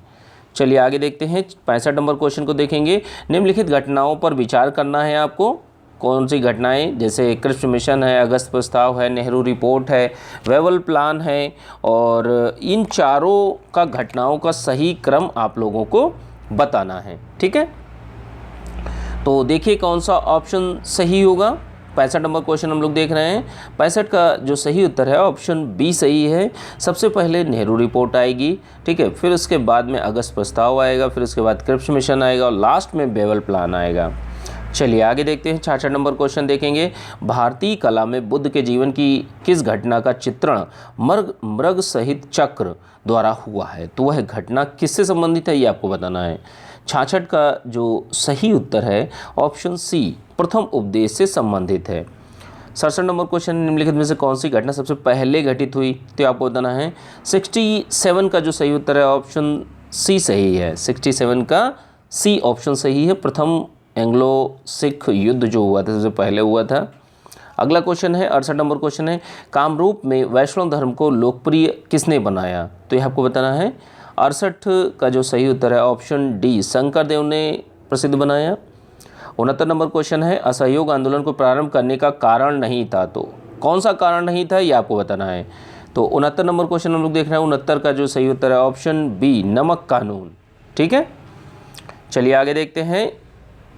चलिए आगे देखते हैं। 65 नंबर क्वेश्चन को देखेंगे। निम्नलिखित घटनाओं पर विचार करना है आपको। कौन सी घटनाएं? जैसे कृष्ण मिशन है, अगस्त प्रस्ताव है, नेहरू रिपोर्ट है, वेवल प्लान है, और इन चारों का घटनाओं का सही क्रम आप लोगों को बताना है। ठीक है, तो देखिए कौन सा ऑप्शन सही होगा। 65 नंबर क्वेश्चन हम लोग देख रहे हैं। 65 का जो सही उत्तर है ऑप्शन बी सही है। सबसे पहले नेहरू रिपोर्ट आएगी, ठीक है, फिर उसके बाद में अगस्त प्रस्ताव आएगा, फिर उसके बाद कृष्ण मिशन आएगा और लास्ट में वेवल प्लान आएगा। चलिए आगे देखते हैं। 66 नंबर क्वेश्चन देखेंगे। भारतीय कला में बुद्ध के जीवन की किस घटना का चित्रण मृग सहित चक्र द्वारा हुआ है? तो वह घटना किससे संबंधित है ये आपको बताना है। 66 का जो सही उत्तर है ऑप्शन सी, प्रथम उपदेश से संबंधित है। 67 नंबर क्वेश्चन, निम्नलिखित में से कौन सी घटना सबसे पहले घटित हुई? तो आपको बताना है। 67 का जो सही उत्तर है ऑप्शन सी सही है। 67 का सी ऑप्शन सही है, प्रथम एंग्लो सिख युद्ध जो हुआ था सबसे पहले हुआ था। अगला क्वेश्चन है 68 नंबर क्वेश्चन है, कामरूप में वैष्णव धर्म को लोकप्रिय किसने बनाया? तो यह आपको बताना है। 68 का जो सही उत्तर है ऑप्शन डी, शंकरदेव ने प्रसिद्ध बनाया। 69 नंबर क्वेश्चन है, असहयोग आंदोलन को प्रारंभ करने का कारण नहीं था, तो कौन सा कारण नहीं था ये आपको बताना है। तो 69 नंबर क्वेश्चन हम लोग देख रहे हैं। 69 का जो सही उत्तर है ऑप्शन बी, नमक कानून। ठीक है, चलिए आगे देखते हैं।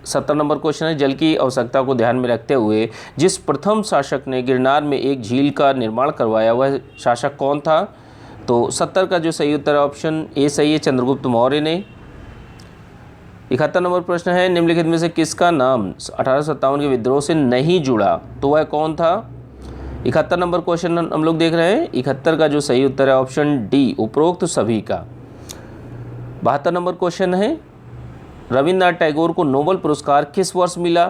70 नंबर क्वेश्चन है, जल की आवश्यकता को ध्यान में रखते हुए जिस प्रथम शासक ने गिरनार में एक झील का निर्माण करवाया वह शासक कौन था? तो 70 का जो सही उत्तर है ऑप्शन ए सही है, चंद्रगुप्त मौर्य ने। 71 नंबर प्रश्न है, निम्नलिखित में से किसका नाम 1857 के विद्रोह से नहीं जुड़ा? तो वह कौन था? 71 नंबर क्वेश्चन हम लोग देख रहे हैं। 71 का जो सही उत्तर है ऑप्शन डी, उपरोक्त सभी का। 72 नंबर क्वेश्चन है, रविन्द्रनाथ टैगोर को नोबेल पुरस्कार किस वर्ष मिला?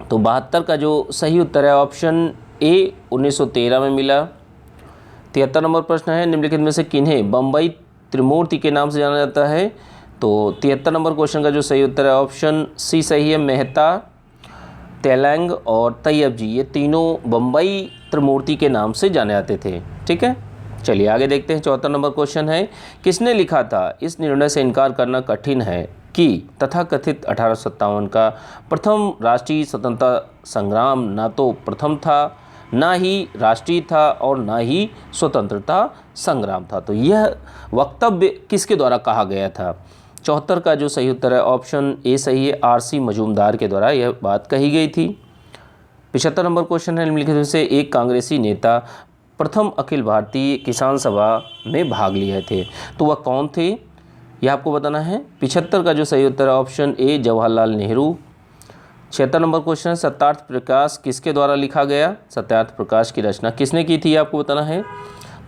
तो 72 का जो सही उत्तर है ऑप्शन ए, 1913 में मिला। 73 नंबर प्रश्न है, निम्नलिखित में से किन्हें बम्बई त्रिमूर्ति के नाम से जाना जाता है? तो 73 नंबर क्वेश्चन का जो सही उत्तर है ऑप्शन सी सही है, मेहता, तेलंग और तैयब जी, ये तीनों बम्बई त्रिमूर्ति के नाम से जाने जाते थे। ठीक है, चलिए आगे देखते हैं। 74 नंबर क्वेश्चन है, किसने लिखा था इस निर्णय से इनकार करना कठिन है कि तथाकथित 1857 का प्रथम राष्ट्रीय स्वतंत्रता संग्राम ना तो प्रथम था, ना ही राष्ट्रीय था और ना ही स्वतंत्रता संग्राम था? तो यह वक्तव्य किसके द्वारा कहा गया था? 74 का जो सही उत्तर है ऑप्शन ए सही है, आरसी मजूमदार के द्वारा यह बात कही गई थी। 75 नंबर क्वेश्चन है, निम्नलिखित में से एक कांग्रेसी नेता प्रथम अखिल भारतीय किसान सभा में भाग लिए थे, तो वह कौन थे, यह आपको बताना है। 75 का जो सही उत्तर है ऑप्शन ए जवाहरलाल नेहरू। 76 नंबर क्वेश्चन है, सत्यार्थ प्रकाश किसके द्वारा लिखा गया, सत्यार्थ प्रकाश की रचना किसने की थी, आपको बताना है।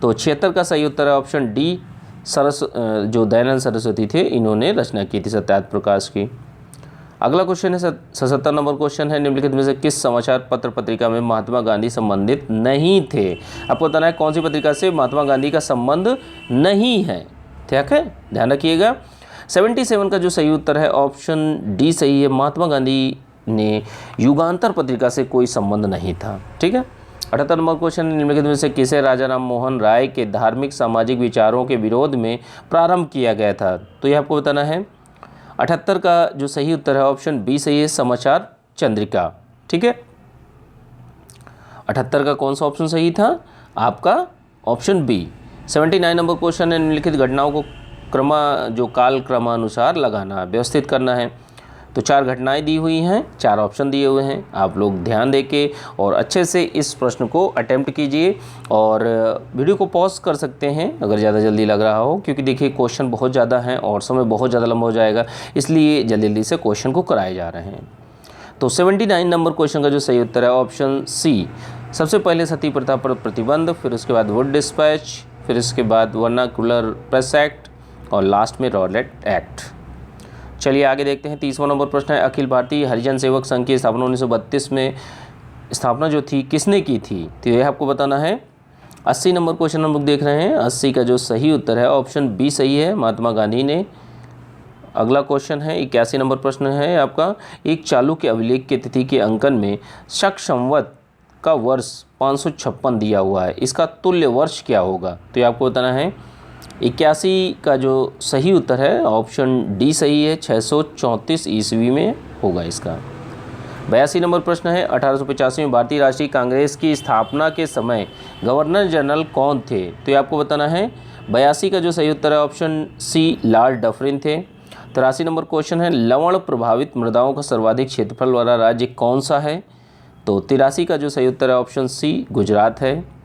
तो 76 का सही उत्तर है ऑप्शन डी जो दयानंद सरस्वती थे, इन्होंने रचना की थी सत्यार्थ प्रकाश की। अगला क्वेश्चन है 77 नंबर क्वेश्चन है, निम्नलिखित में से किस समाचार पत्र पत्रिका में महात्मा गांधी संबंधित नहीं थे, आपको बताना है कौन सी पत्रिका से महात्मा गांधी का संबंध नहीं है, ठीक है, ध्यान रखिएगा। 77 का जो सही उत्तर है ऑप्शन डी सही है, महात्मा गांधी ने युगांतर पत्रिका से कोई संबंध नहीं था, ठीक है। 78 नंबर क्वेश्चन, निम्नलिखित में से किसे राजा राम मोहन राय के धार्मिक सामाजिक विचारों के विरोध में प्रारंभ किया गया था, तो यह आपको बताना है। 78 का जो सही उत्तर है ऑप्शन बी सही है, समाचार चंद्रिका, ठीक है। 78 का कौन सा ऑप्शन सही था, आपका ऑप्शन बी। 79 नंबर क्वेश्चन है, निम्नलिखित घटनाओं को काल क्रमानुसार लगाना व्यवस्थित करना है, तो 4 घटनाएं दी हुई हैं, 4 ऑप्शन दिए हुए हैं, आप लोग ध्यान देके और अच्छे से इस प्रश्न को अटेम्प्ट कीजिए और वीडियो को पॉज कर सकते हैं अगर ज़्यादा जल्दी लग रहा हो, क्योंकि देखिए क्वेश्चन बहुत ज़्यादा हैं और समय बहुत ज़्यादा लंबा हो जाएगा, इसलिए जल्दी जल्दी से क्वेश्चन को कराए जा रहे हैं। तो 79 नंबर क्वेश्चन का जो सही उत्तर है ऑप्शन सी, सबसे पहले सती प्रथा पर प्रतिबंध, फिर उसके बाद वुड डिस्पैच, फिर इसके बाद वर्नाकुलर प्रेस एक्ट और लास्ट में रॉलेट एक्ट। चलिए आगे देखते हैं। 30वां नंबर प्रश्न है, अखिल भारतीय हरिजन सेवक संघ की स्थापना 1932 में स्थापना जो थी किसने की थी, तो यह आपको बताना है। 80 नंबर क्वेश्चन हम लोग देख रहे हैं, 80 का जो सही उत्तर है ऑप्शन बी सही है, महात्मा गांधी ने। अगला क्वेश्चन है 81 नंबर प्रश्न है आपका, एक चालुक्य अभिलेख की तिथि के अंकन में शक संवत का वर्ष 556 दिया हुआ है, इसका तुल्य वर्ष क्या होगा, तो ये आपको बताना है। 81 का जो सही उत्तर है ऑप्शन डी सही है, 634 ईस्वी में होगा इसका। 82 नंबर प्रश्न है, 1885 में भारतीय राष्ट्रीय कांग्रेस की स्थापना के समय गवर्नर जनरल कौन थे, तो ये आपको बताना है। 82 का जो सही उत्तर है ऑप्शन सी लॉर्ड डफरिन थे। 83 नंबर क्वेश्चन है, लवण प्रभावित मृदाओं का सर्वाधिक क्षेत्रफल वाला राज्य कौन सा है, तो 83 का जो सही उत्तर है ऑप्शन सी गुजरात है।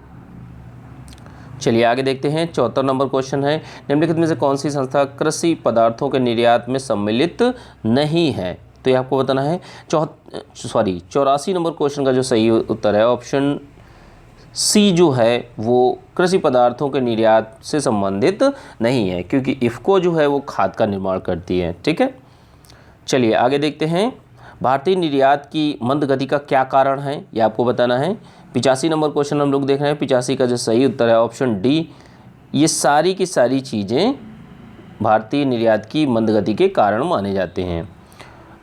चलिए आगे देखते हैं। 74 नंबर क्वेश्चन है, निम्नलिखित में से कौन सी संस्था कृषि पदार्थों के निर्यात में सम्मिलित नहीं है, तो ये आपको बताना है। 84 नंबर क्वेश्चन का जो सही उत्तर है ऑप्शन सी जो है वो कृषि पदार्थों के निर्यात से संबंधित नहीं है, क्योंकि इफ़को जो है वो खाद का निर्माण करती है, ठीक है। चलिए आगे देखते हैं। भारतीय निर्यात की मंद गति का क्या कारण है, ये आपको बताना है। 85 नंबर क्वेश्चन हम लोग देख रहे हैं, 85 का जो सही उत्तर है ऑप्शन डी, ये सारी की सारी चीज़ें भारतीय निर्यात की मंद गति के कारण माने जाते हैं।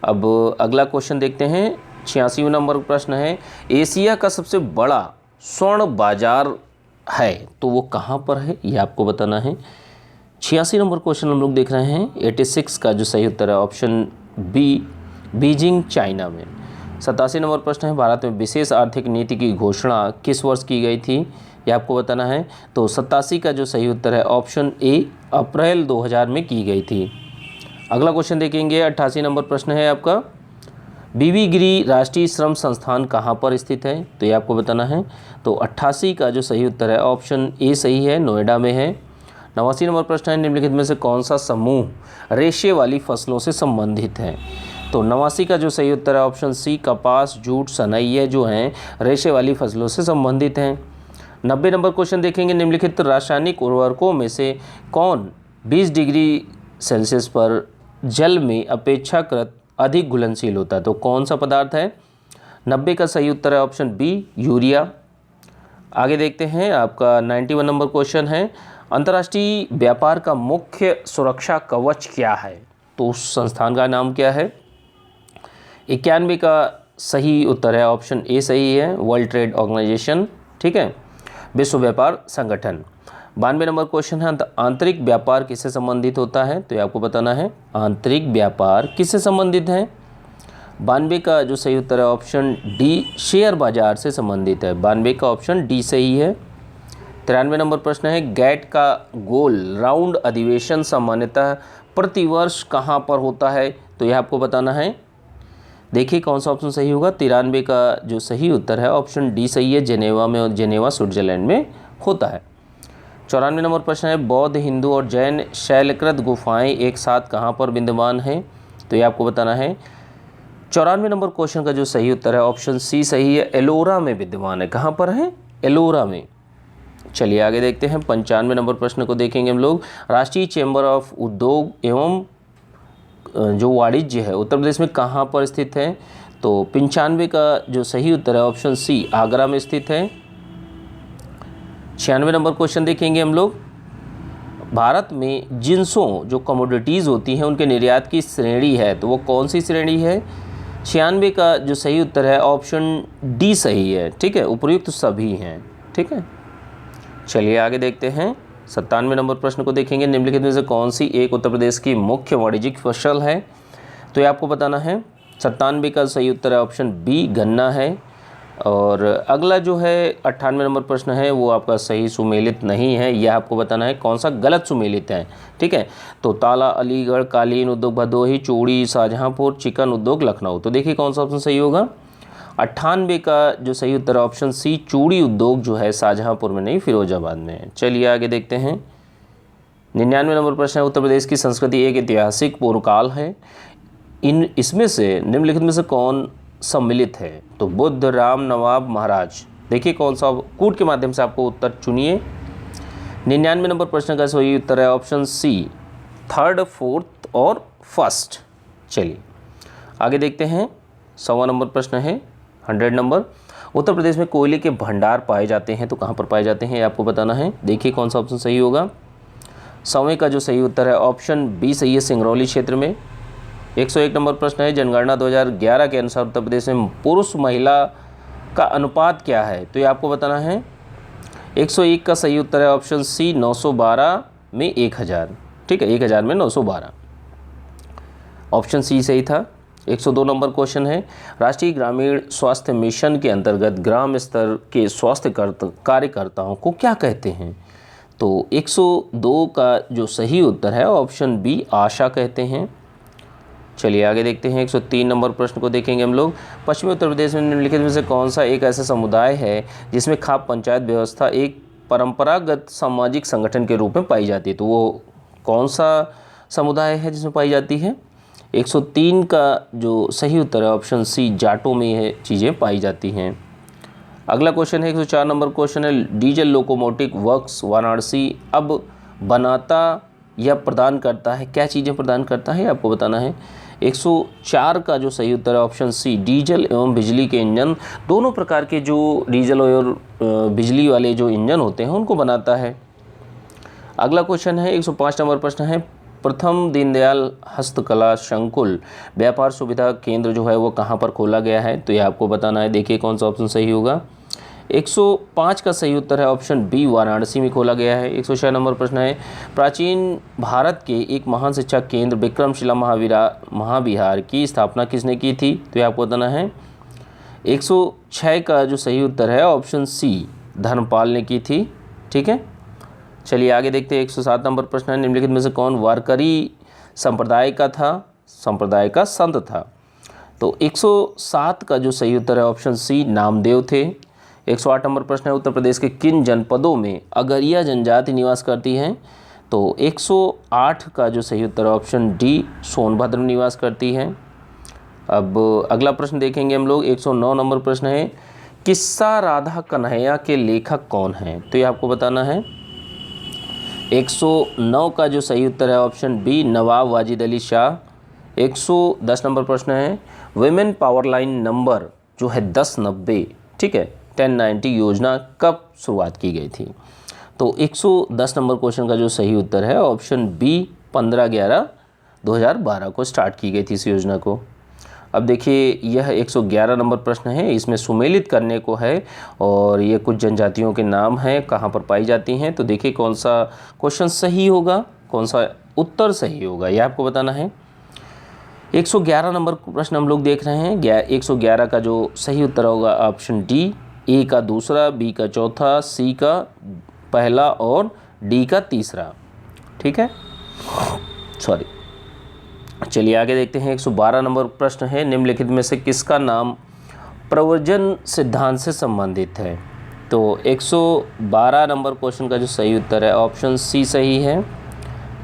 अब अगला क्वेश्चन देखते हैं। 86 नंबर प्रश्न है, एशिया का सबसे बड़ा स्वर्ण बाजार है तो वो कहाँ पर है, ये आपको बताना है। 86 नंबर क्वेश्चन हम लोग देख रहे हैं। 86 का जो सही उत्तर है ऑप्शन बी, बीजिंग चाइना में। 87 नंबर प्रश्न है, भारत में विशेष आर्थिक नीति की घोषणा किस वर्ष की गई थी, ये आपको बताना है। तो 87 का जो सही उत्तर है ऑप्शन ए, अप्रैल 2000 में की गई थी। अगला क्वेश्चन देखेंगे। 88 नंबर प्रश्न है आपका, बीबी गिरी राष्ट्रीय श्रम संस्थान कहाँ पर स्थित है, तो ये आपको बताना है। तो 88 का जो सही उत्तर है ऑप्शन ए सही है, नोएडा में है। 89 नंबर प्रश्न है, निम्नलिखित में से कौन सा समूह रेशे वाली फसलों से संबंधित है, तो 89 का जो सही उत्तर है ऑप्शन सी, कपास, जूट, सनई जो हैं रेशे वाली फसलों से संबंधित हैं। 90 नंबर क्वेश्चन देखेंगे। निम्नलिखित रासायनिक उर्वरकों में से कौन 20 डिग्री सेल्सियस पर जल में अपेक्षाकृत अधिक घुलनशील होता है, तो कौन सा पदार्थ है। 90 का सही उत्तर है ऑप्शन बी, यूरिया। आगे देखते हैं। आपका 91 नंबर क्वेश्चन है, अंतर्राष्ट्रीय व्यापार का मुख्य सुरक्षा कवच क्या है, तो उस संस्थान का नाम क्या है। 91 का सही उत्तर है ऑप्शन ए सही है, वर्ल्ड ट्रेड ऑर्गेनाइजेशन, ठीक है, विश्व व्यापार संगठन। 92 नंबर क्वेश्चन है, आंतरिक व्यापार किससे संबंधित होता है, तो ये आपको बताना है। आंतरिक व्यापार किससे संबंधित है। 92 का जो सही उत्तर है ऑप्शन डी, शेयर बाजार से संबंधित है। 92 का ऑप्शन डी सही है। 93 नंबर प्रश्न है, गैट का गोल राउंड अधिवेशन सामान्यतः प्रतिवर्ष कहाँ पर होता है, तो यह आपको बताना है। देखिए कौन सा ऑप्शन सही होगा। 93 का जो सही उत्तर है ऑप्शन डी सही है, जेनेवा में, और जेनेवा स्विट्जरलैंड में होता है। 94 नंबर प्रश्न है, बौद्ध, हिंदू और जैन शैलकृत गुफाएं एक साथ कहाँ पर विद्यमान हैं, तो ये आपको बताना है। 94 नंबर क्वेश्चन का जो सही उत्तर है ऑप्शन सी सही है, एलोरा में विद्यमान है। कहाँ पर है? एलोरा में। चलिए आगे देखते हैं। 95 नंबर प्रश्न को देखेंगे हम लोग। राष्ट्रीय चैम्बर ऑफ उद्योग एवं जो वाणिज्य है उत्तर प्रदेश में कहाँ पर स्थित है, तो 95 का जो सही उत्तर है ऑप्शन सी, आगरा में स्थित है। 96 नंबर क्वेश्चन देखेंगे हम लोग। भारत में जिन्सों जो कमोडिटीज़ होती हैं उनके निर्यात की श्रेणी है, तो वो कौन सी श्रेणी है? 96 का जो सही उत्तर है ऑप्शन डी सही है। ठीक है, उपर्युक्त सभी हैं। ठीक है, चलिए आगे देखते हैं। 97 नंबर प्रश्न को देखेंगे। निम्नलिखित में से कौन सी एक उत्तर प्रदेश की मुख्य वाणिज्यिक फसल है, तो ये आपको बताना है। 97 का सही उत्तर है ऑप्शन बी, गन्ना है। और अगला जो है 98 नंबर प्रश्न है वो आपका सही सुमेलित नहीं है, यह आपको बताना है कौन सा गलत सुमेलित है। ठीक है, तो ताला अलीगढ़, कालीन उद्योग भदोही, चूड़ी शाहजहांपुर, चिकन उद्योग लखनऊ, तो देखिए कौन सा ऑप्शन सही होगा। 98 का जो सही उत्तर है ऑप्शन सी, चूड़ी उद्योग जो है शाहजहांपुर में नहीं फिरोजाबाद में है। चलिए आगे देखते हैं। 99 नंबर प्रश्न है, उत्तर प्रदेश की संस्कृति एक ऐतिहासिक पूर्वकाल है, इसमें से निम्नलिखित में से कौन सम्मिलित है, तो बुद्ध, राम, नवाब, महाराज, देखिए कौन सा, कूट के माध्यम से आपको उत्तर चुनिए। 99 नंबर प्रश्न का सही उत्तर है ऑप्शन सी, थर्ड, फोर्थ और फर्स्ट। चलिए आगे देखते हैं। 100वां नंबर प्रश्न है, 100 नंबर। उत्तर प्रदेश में कोयले के भंडार पाए जाते हैं, तो कहाँ पर पाए जाते हैं ये आपको बताना है। देखिए कौन सा ऑप्शन सही होगा। 100वें का जो सही उत्तर है ऑप्शन बी सही है, सिंगरौली क्षेत्र में। 101 नंबर प्रश्न है, जनगणना 2011 के अनुसार उत्तर प्रदेश में पुरुष महिला का अनुपात क्या है, तो ये आपको बताना है। 101 का सही उत्तर है ऑप्शन सी, 912 में 1000। ठीक है, 1000 में 912, ऑप्शन सी सही था। 102 नंबर क्वेश्चन है, राष्ट्रीय ग्रामीण स्वास्थ्य मिशन के अंतर्गत ग्राम स्तर के स्वास्थ्य कार्यकर्ताओं को क्या कहते हैं, तो 102 का जो सही उत्तर है ऑप्शन बी, आशा कहते हैं। चलिए आगे देखते हैं। 103 नंबर प्रश्न को देखेंगे हम लोग। पश्चिमी उत्तर प्रदेश में निम्नलिखित में से कौन सा एक ऐसा समुदाय है जिसमें खाप पंचायत व्यवस्था एक परंपरागत सामाजिक संगठन के रूप में पाई जाती है, तो वो कौन सा समुदाय है जिसमें पाई जाती है। 103 का जो सही उत्तर है ऑप्शन सी, जाटों में यह चीज़ें पाई जाती हैं। अगला क्वेश्चन है 104 नंबर क्वेश्चन है, डीजल लोकोमोटिव वर्क्स वाराणसी अब बनाता या प्रदान करता है, क्या चीज़ें प्रदान करता है आपको बताना है। 104 का जो सही उत्तर है ऑप्शन सी, डीजल एवं बिजली के इंजन, दोनों प्रकार के जो डीजल और बिजली वाले जो इंजन होते हैं उनको बनाता है। अगला क्वेश्चन है 105 नंबर प्रश्न है, प्रथम दीनदयाल हस्तकला संकुल व्यापार सुविधा केंद्र जो है वो कहाँ पर खोला गया है, तो ये आपको बताना है। देखिए कौन सा ऑप्शन सही होगा। 105 का सही उत्तर है ऑप्शन बी, वाराणसी में खोला गया है। 106 नंबर प्रश्न है, प्राचीन भारत के एक महान शिक्षा केंद्र विक्रमशिला महाविहार की स्थापना किसने की थी, तो ये आपको बताना है। 106 का जो सही उत्तर है ऑप्शन सी, धर्मपाल ने की थी। ठीक है, चलिए आगे देखते हैं। 107 नंबर प्रश्न है, निम्नलिखित में से कौन वारकरी संप्रदाय का संत था, तो 107 का जो सही उत्तर है ऑप्शन सी, नामदेव थे। 108 नंबर प्रश्न है, उत्तर प्रदेश के किन जनपदों में अगरिया जनजाति निवास करती है, तो 108 का जो सही उत्तर है ऑप्शन डी, सोनभद्र में निवास करती है। अब अगला प्रश्न देखेंगे हम लोग। 109 नंबर प्रश्न है, किस्सा राधा कन्हैया के लेखक कौन हैं, तो ये आपको बताना है। 109 का जो सही उत्तर है ऑप्शन बी, नवाब वाजिद अली शाह। 110 नंबर प्रश्न है, वुमेन पावर लाइन नंबर जो है 1090, ठीक है, 1090 योजना कब शुरुआत की गई थी, तो 110 नंबर क्वेश्चन का जो सही उत्तर है ऑप्शन बी, 15/11/2012 को स्टार्ट की गई थी इस योजना को। अब देखिए यह 111 नंबर प्रश्न है, इसमें सुमेलित करने को है और ये कुछ जनजातियों के नाम हैं कहाँ पर पाई जाती हैं, तो देखिए कौन सा क्वेश्चन सही होगा, कौन सा उत्तर सही होगा, यह आपको बताना है। 111 नंबर प्रश्न हम लोग देख रहे हैं। 111 का जो सही उत्तर होगा ऑप्शन डी, ए का दूसरा, बी का चौथा, सी का पहला और डी का तीसरा। ठीक है, सॉरी। चलिए आगे देखते हैं। 112 नंबर प्रश्न है, निम्नलिखित में से किसका नाम प्रव्रजन सिद्धांत से संबंधित है? तो 112 नंबर क्वेश्चन का जो सही उत्तर है ऑप्शन सी सही है।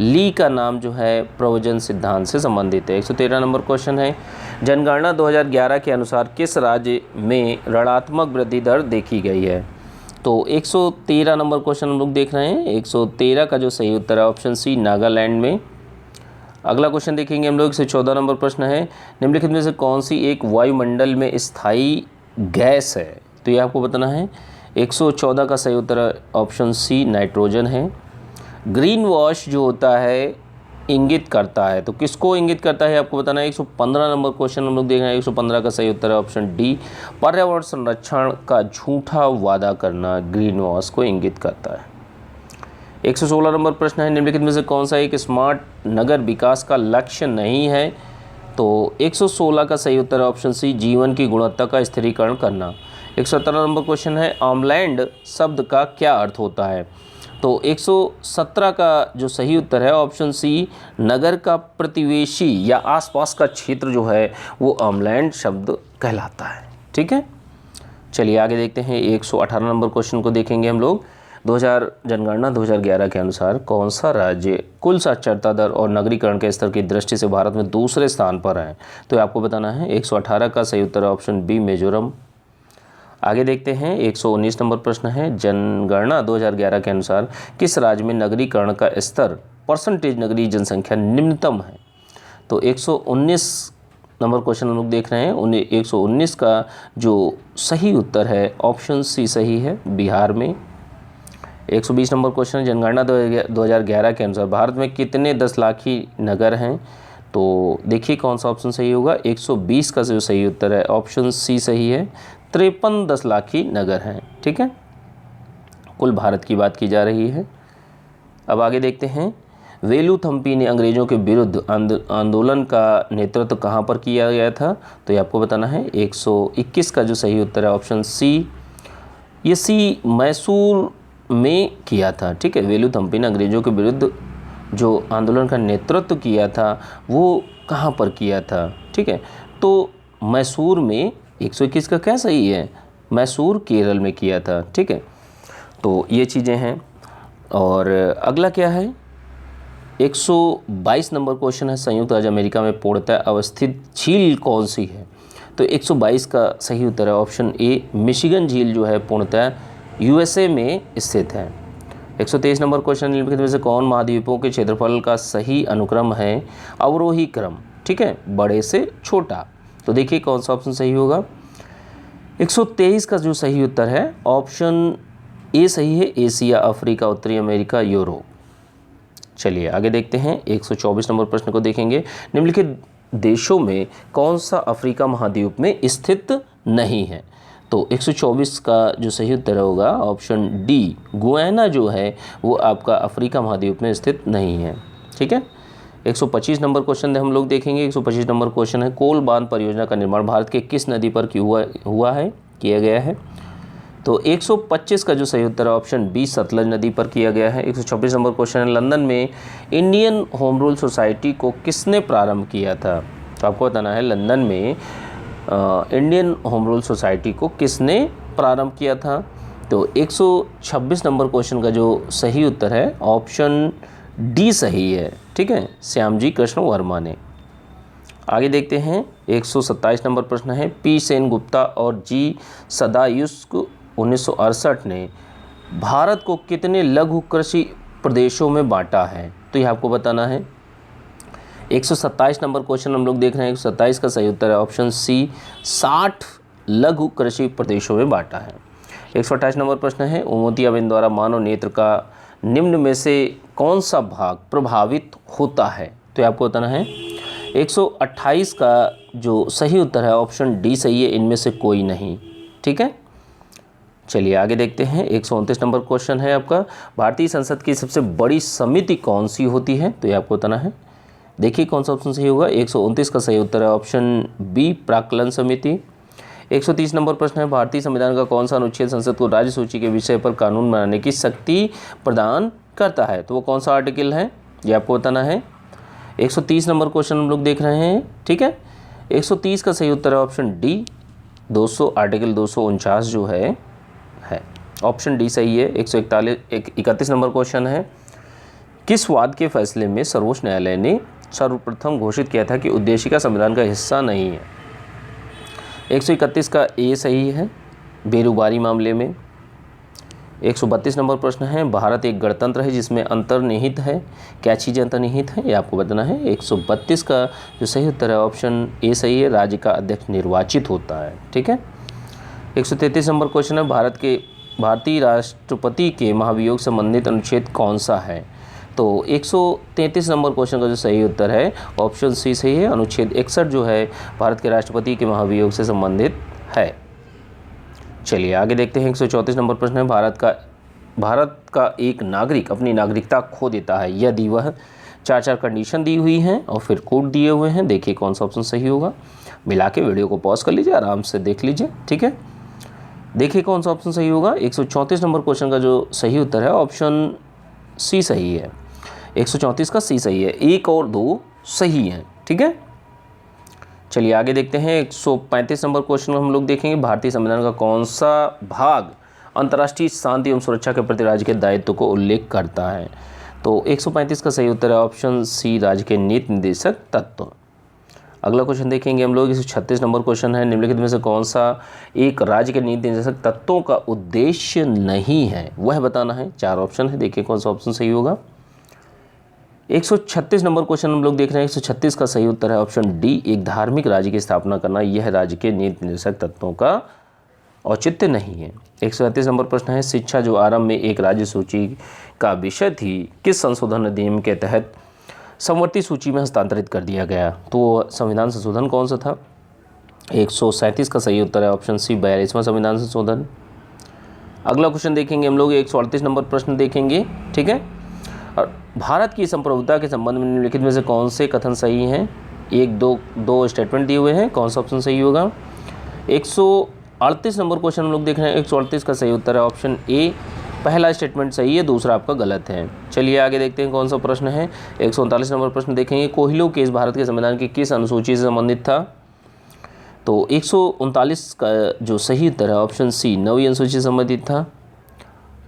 ली का नाम जो है प्रव्रजन सिद्धांत से संबंधित है। 113 नंबर क्वेश्चन है, जनगणना 2011 के अनुसार किस राज्य में ऋणात्मक वृद्धि दर देखी गई है? तो 113 नंबर क्वेश्चन हम लोग देख रहे हैं। 113 का जो सही उत्तर है ऑप्शन सी नागालैंड में। अगला क्वेश्चन देखेंगे हम लोग। 114 नंबर प्रश्न है, निम्नलिखित में से कौन सी एक वायुमंडल में स्थायी गैस है? तो ये आपको बताना है। 114 का सही उत्तर ऑप्शन सी नाइट्रोजन है। ग्रीन वॉश जो होता है इंगित करता है, तो किसको इंगित करता है आपको बताना है। 115 नंबर क्वेश्चन हम लोग देख रहे हैं। 115 का सही उत्तर है ऑप्शन डी पर्यावरण संरक्षण का झूठा वादा करना ग्रीन वॉश को इंगित करता है। 116 नंबर प्रश्न है, निम्नलिखित में से कौन सा एक स्मार्ट नगर विकास का लक्ष्य नहीं है? तो 116 का सही उत्तर है ऑप्शन सी जीवन की गुणवत्ता का स्थिरीकरण करना। 117 नंबर क्वेश्चन है, ऑमलैंड शब्द का क्या अर्थ होता है? तो 117 का जो सही उत्तर है ऑप्शन सी नगर का प्रतिवेशी या आसपास का क्षेत्र जो है वो ऑमलैंड शब्द कहलाता है। ठीक है, चलिए आगे देखते हैं। 118 नंबर क्वेश्चन को देखेंगे हम लोग। जनगणना 2011 के अनुसार कौन सा राज्य कुल साक्षरता दर और नगरीकरण के स्तर की दृष्टि से भारत में दूसरे स्थान पर है? तो आपको बताना है। 118 का सही उत्तर ऑप्शन बी मिजोरम। आगे देखते हैं। 119 नंबर प्रश्न है, जनगणना 2011 के अनुसार किस राज्य में नगरीकरण का स्तर परसेंटेज नगरीय जनसंख्या निम्नतम है? तो 119 नंबर क्वेश्चन हम लोग देख रहे हैं। 119 का जो सही उत्तर है ऑप्शन सी सही है, बिहार में। 120 नंबर क्वेश्चन, जनगणना 2011 के अनुसार भारत में कितने 10 लाखी नगर हैं? तो देखिए कौन सा ऑप्शन सही होगा। 120 का जो सही उत्तर है ऑप्शन सी सही है, 53 10 लाखी नगर हैं। ठीक है, कुल भारत की बात की जा रही है। अब आगे देखते हैं। वेलुथम्पी ने अंग्रेजों के विरुद्ध आंदोलन का नेतृत्व कहाँ पर किया गया था? तो ये आपको बताना है। 121 का जो सही उत्तर है ऑप्शन सी, ये सी मैसूर में किया था। ठीक है, वेलुथम्पी ने अंग्रेजों के विरुद्ध जो आंदोलन का नेतृत्व किया था वो कहाँ पर किया था? ठीक है, तो मैसूर में। 121 का क्या सही है? मैसूर केरल में किया था। ठीक है, तो ये चीज़ें हैं। और अगला क्या है? 122 नंबर क्वेश्चन है, संयुक्त राज्य अमेरिका में पूर्णतः अवस्थित झील कौन सी है? तो 122 का सही उत्तर है ऑप्शन ए मिशिगन झील जो है पूर्णतः यूएसए में स्थित है। 123 नंबर क्वेश्चन, निम्नलिखित में से कौन महाद्वीपों के क्षेत्रफल का सही अनुक्रम है? अवरोही क्रम। ठीक है, बड़े से छोटा। तो देखिए कौन सा ऑप्शन सही होगा। 123 का जो सही उत्तर है ऑप्शन ए सही है, एशिया, अफ्रीका, उत्तरी अमेरिका, यूरोप। चलिए आगे देखते हैं। 124 नंबर प्रश्न को देखेंगे। निम्नलिखित देशों में कौन सा अफ्रीका महाद्वीप में स्थित नहीं है? तो 124 का जो सही उत्तर होगा ऑप्शन डी गुयाना जो है वो आपका अफ्रीका महाद्वीप में स्थित नहीं है। ठीक है, 125 नंबर क्वेश्चन हम लोग देखेंगे। 125 नंबर क्वेश्चन है, कोल बांध परियोजना का निर्माण भारत के किस नदी पर किया गया है? तो 125 का जो सही उत्तर है ऑप्शन बी सतलज नदी पर किया गया है। 126 नंबर क्वेश्चन है, लंदन में इंडियन होम रूल सोसाइटी को किसने प्रारंभ किया था? तो आपको बताना है लंदन में इंडियन होम रूल सोसाइटी को किसने प्रारंभ किया था? तो 126 नंबर क्वेश्चन का जो सही उत्तर है ऑप्शन डी सही है। ठीक है, श्यामजी कृष्ण वर्मा ने। आगे देखते हैं। 127 नंबर प्रश्न है, पी सेनगुप्ता और जी सदायुस्क 1968 ने भारत को कितने लघु कृषि प्रदेशों में बांटा है? तो यह आपको बताना है। 127 नंबर क्वेश्चन हम लोग देख रहे हैं। 127 का सही उत्तर है ऑप्शन सी 60 लघु कृषि प्रदेशों में बांटा है। 128 नंबर प्रश्न है, मोतियाबिंद द्वारा मानव नेत्र का निम्न में से कौन सा भाग प्रभावित होता है? तो ये आपको बताना है। 128 का जो सही उत्तर है ऑप्शन डी सही है, इनमें से कोई नहीं। ठीक है, चलिए आगे देखते हैं। 129 नंबर क्वेश्चन है आपका, भारतीय संसद की सबसे बड़ी समिति कौन सी होती है? तो ये आपको बताना है। देखिए कौन सा ऑप्शन सही होगा। 129 का सही उत्तर है ऑप्शन बी प्राक्कलन समिति। 130 नंबर प्रश्न है, भारतीय संविधान का कौन सा अनुच्छेद संसद को राज्य सूची के विषय पर कानून बनाने की शक्ति प्रदान करता है? तो वो कौन सा आर्टिकल है, ये आपको बताना है। 130 नंबर क्वेश्चन हम लोग देख रहे हैं, ठीक है। 130 का सही उत्तर है ऑप्शन डी, 200 आर्टिकल 249 जो है ऑप्शन डी सही है। 131 नंबर क्वेश्चन है, किस वाद के फैसले में सर्वोच्च न्यायालय ने सर्वप्रथम घोषित किया था कि उद्देशिका संविधान का हिस्सा नहीं है? 131 का ए सही है, बेरोजगारी मामले में। 132 नंबर प्रश्न है, भारत एक गणतंत्र है जिसमें अंतर्निहित है, क्या चीज़ अंतर्निहित है ये आपको बताना है। 132 का जो सही उत्तर है ऑप्शन ए सही है, राज्य का अध्यक्ष निर्वाचित होता है, ठीक है। 133 नंबर क्वेश्चन है, भारतीय राष्ट्रपति के महाभियोग संबंधित अनुच्छेद कौन सा है? तो 133 नंबर क्वेश्चन का जो सही उत्तर है ऑप्शन सी सही है, अनुच्छेद 61 जो है भारत के राष्ट्रपति के महाभियोग से संबंधित है। चलिए आगे देखते हैं। 134 नंबर प्रश्न है, भारत का एक नागरिक अपनी नागरिकता खो देता है यदि वह 4 कंडीशन दी हुई हैं और फिर कोड दिए हुए हैं। देखिए कौन सा ऑप्शन सही होगा, मिला के वीडियो को पॉज कर लीजिए, आराम से देख लीजिए, ठीक है। देखिए कौन सा ऑप्शन सही होगा। 134 नंबर क्वेश्चन का जो सही उत्तर है ऑप्शन सी सही है। 134 का सी सही है, 1 और 2 सही हैं, ठीक है। चलिए आगे देखते हैं। 135 नंबर क्वेश्चन हम लोग देखेंगे, भारतीय संविधान का कौन सा भाग अंतर्राष्ट्रीय शांति एवं सुरक्षा के प्रति राज्य के दायित्व को उल्लेख करता है? तो 135 का सही उत्तर है ऑप्शन सी, राज्य के नीति निर्देशक तत्व। अगला क्वेश्चन देखेंगे हम लोग। 136 नंबर क्वेश्चन है, निम्नलिखित में से कौन सा एक राज्य के नीति निर्देशक तत्वों का उद्देश्य नहीं है, वह बताना है। 4 ऑप्शन है, देखिए कौन सा ऑप्शन सही होगा। 136 नंबर क्वेश्चन हम लोग देख रहे हैं। 136 का सही उत्तर है ऑप्शन डी, एक धार्मिक राज्य की स्थापना करना, यह राज्य के नीति निर्देशक तत्वों का औचित्य नहीं है। 137 नंबर प्रश्न है, शिक्षा जो आरंभ में एक राज्य सूची का विषय थी किस संशोधन अधिनियम के तहत समवर्ती सूची में हस्तांतरित कर दिया गया? तो संविधान संशोधन कौन सा था? 137 का सही उत्तर है ऑप्शन सी, 42वां संविधान संशोधन। अगला क्वेश्चन देखेंगे हम लोग। 138 नंबर प्रश्न देखेंगे, ठीक है। और भारत की संप्रभुता के संबंध में निम्नलिखित में से कौन से कथन सही हैं? 1-2 स्टेटमेंट दिए हुए हैं, कौन सा ऑप्शन सही होगा? 138 नंबर क्वेश्चन हम लोग देख रहे हैं। 138 का सही उत्तर है ऑप्शन ए, पहला स्टेटमेंट सही है, दूसरा आपका गलत है। चलिए आगे देखते हैं कौन सा प्रश्न है। 139 नंबर प्रश्न देखेंगे, कोहिलो केस भारत के संविधान की किस अनुसूची से संबंधित था? तो 139 का जो सही उत्तर है ऑप्शन सी, 9वीं अनुसूची से संबंधित था।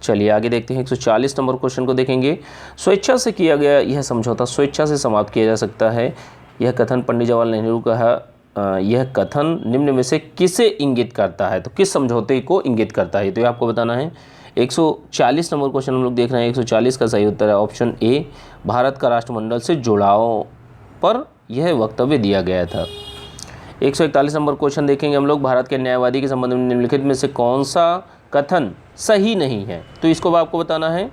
चलिए आगे देखते हैं। 140 नंबर क्वेश्चन को देखेंगे, स्वेच्छा से किया गया यह समझौता स्वेच्छा से समाप्त किया जा सकता है, यह कथन पंडित जवाहरलाल नेहरू का यह कथन निम्न में से किसे इंगित करता है? तो किस समझौते को इंगित करता है, तो ये आपको बताना है। 140 नंबर क्वेश्चन हम लोग देख रहे हैं। 140 का सही उत्तर है ऑप्शन ए, भारत का राष्ट्रमंडल से जुड़ाव पर यह वक्तव्य दिया गया था। 141 नंबर क्वेश्चन देखेंगे हम लोग, भारत के न्यायवादी के संबंध में निम्नलिखित में से कौन सा कथन सही नहीं है? तो इसको आपको बताना है।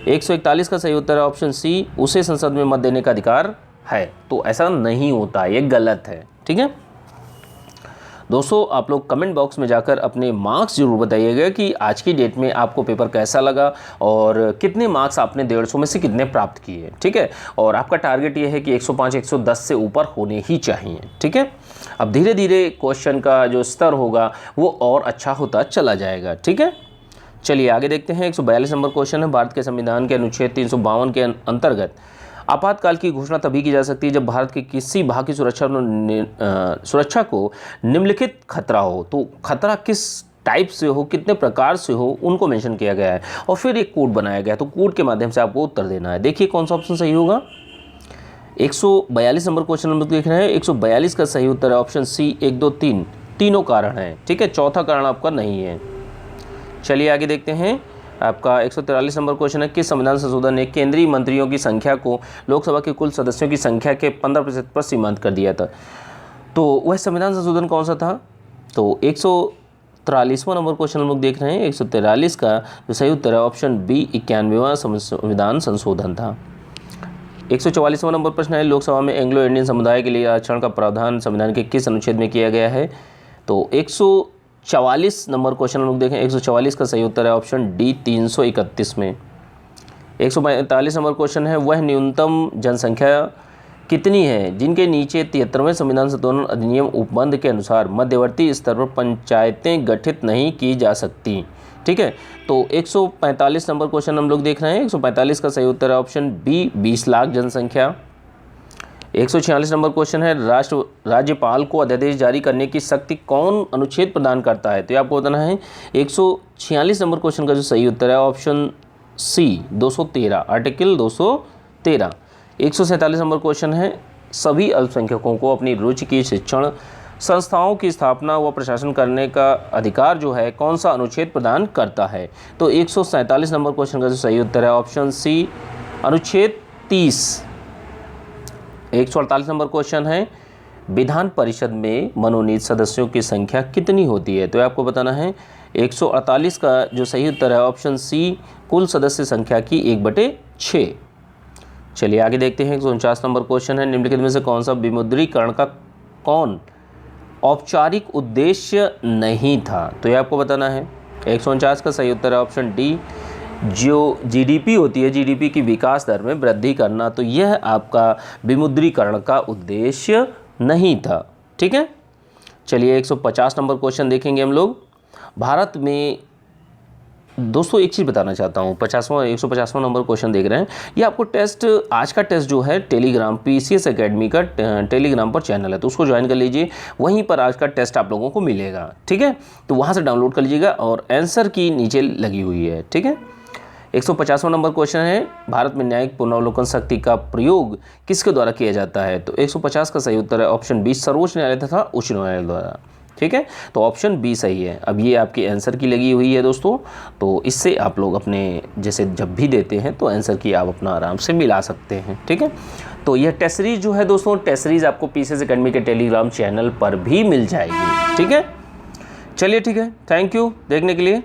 141 का सही उत्तर है ऑप्शन सी, उसे संसद में मत देने का अधिकार है। तो ऐसा नहीं होता, ये गलत है, ठीक है। दोस्तों आप लोग कमेंट बॉक्स में जाकर अपने मार्क्स जरूर बताइएगा कि आज की डेट में आपको पेपर कैसा लगा और कितने मार्क्स आपने 150 में से कितने प्राप्त किए, ठीक है। और आपका टारगेट ये है कि 105 110 से ऊपर होने ही चाहिए, ठीक है। अब धीरे धीरे क्वेश्चन का जो स्तर होगा वो और अच्छा होता चला जाएगा, ठीक है। चलिए आगे देखते हैं। 142 नंबर क्वेश्चन है, भारत के संविधान के अनुच्छेद 352 के अंतर्गत आपातकाल की घोषणा तभी की जा सकती है जब भारत के किसी भाग की सुरक्षा को निम्नलिखित खतरा हो। तो खतरा किस टाइप से हो, कितने प्रकार से हो, उनको मेंशन किया गया है और फिर एक कोड बनाया गया है। तो कोड के माध्यम से आपको उत्तर देना है। देखिए कौन सा ऑप्शन सही होगा। 142 नंबर क्वेश्चन हम लोग देख रहे हैं। 142 का सही उत्तर है ऑप्शन सी, 1 2 3 तीनों कारण है, ठीक है। चौथा कारण आपका नहीं है। चलिए आगे देखते हैं। आपका 143 नंबर क्वेश्चन है, किस संविधान संशोधन ने केंद्रीय मंत्रियों की संख्या को लोकसभा के कुल सदस्यों की संख्या के 15% पर सीमांत कर दिया था? तो वह संविधान संशोधन कौन सा था? तो 143वां नंबर क्वेश्चन हम लोग देख रहे हैं। 143 का जो सही उत्तर है ऑप्शन बी, 91वां संविधान संशोधन था। 144वां नंबर प्रश्न है, लोकसभा में एंग्लो इंडियन समुदाय के लिए आरक्षण का प्रावधान संविधान के किस अनुच्छेद में किया गया है? तो 144 नंबर क्वेश्चन हम लोग देखें। 144 का सही उत्तर है ऑप्शन डी, 331 में। 145 नंबर क्वेश्चन है, वह न्यूनतम जनसंख्या कितनी है जिनके नीचे 73वें संविधान संशोधन अधिनियम उपबंध के अनुसार मध्यवर्ती स्तर पर पंचायतें गठित नहीं की जा सकती, ठीक है। तो 145 नंबर क्वेश्चन हम लोग देख रहे हैं। 145 का सही उत्तर है ऑप्शन बी, 20 लाख जनसंख्या। 146 नंबर क्वेश्चन है, राज्यपाल को अध्यादेश जारी करने की शक्ति कौन अनुच्छेद प्रदान करता है? तो ये आपको बताना है। 146 नंबर क्वेश्चन का जो सही उत्तर है option C 213, article 213। 147 number question है, सभी अल्पसंख्यकों को अपनी रुचि की शिक्षण संस्थाओं की स्थापना व प्रशासन करने का अधिकार जो है कौन सा अनुच्छेद प्रदान करता है? तो 147 नंबर क्वेश्चन का जो सही उत्तर है ऑप्शन सी अनुच्छेद 30। 148 नंबर क्वेश्चन है, विधान परिषद में मनोनीत सदस्यों की संख्या कितनी होती है? तो आपको बताना है 148 का जो सही उत्तर है ऑप्शन सी कुल सदस्य संख्या की 1/6। चलिए आगे देखते हैं। 149 नंबर क्वेश्चन है, निम्नलिखित में से कौन सा विमुद्रीकरण का कौन औपचारिक उद्देश्य नहीं था? तो ये आपको बताना है। 149 का सही उत्तर है ऑप्शन डी, जो जीडीपी होती है, जीडीपी की विकास दर में वृद्धि करना, तो यह आपका विमुद्रीकरण का उद्देश्य नहीं था। ठीक है, चलिए 150 नंबर क्वेश्चन देखेंगे हम लोग। भारत में दोस्तों एक चीज़ बताना चाहता हूँ, 150वां नंबर क्वेश्चन देख रहे हैं, ये आपको टेस्ट, आज का टेस्ट जो है टेलीग्राम PCS एकेडमी का टेलीग्राम पर चैनल है, तो उसको ज्वाइन कर लीजिए, वहीं पर आज का टेस्ट आप लोगों को मिलेगा। ठीक है, तो वहाँ से डाउनलोड कर लीजिएगा और आंसर की नीचे लगी हुई है। ठीक है, 150वां नंबर क्वेश्चन है, भारत में न्यायिक पुनर्वलोकन शक्ति का प्रयोग किसके द्वारा किया जाता है? तो 150 का सही उत्तर है ऑप्शन बी, सर्वोच्च न्यायालय तथा उच्च न्यायालय द्वारा। ठीक है, तो ऑप्शन बी सही है। अब ये आपके आंसर की लगी हुई है दोस्तों, तो इससे आप लोग अपने जैसे जब भी देते हैं तो आंसर की आप अपना आराम से मिला सकते हैं। ठीक है, तो यह टेस्ट सीरीज जो है दोस्तों, टेस्ट सीरीज आपको PCS एकेडमी के टेलीग्राम चैनल पर भी मिल जाएगी। ठीक है, चलिए ठीक है, थैंक यू देखने के लिए।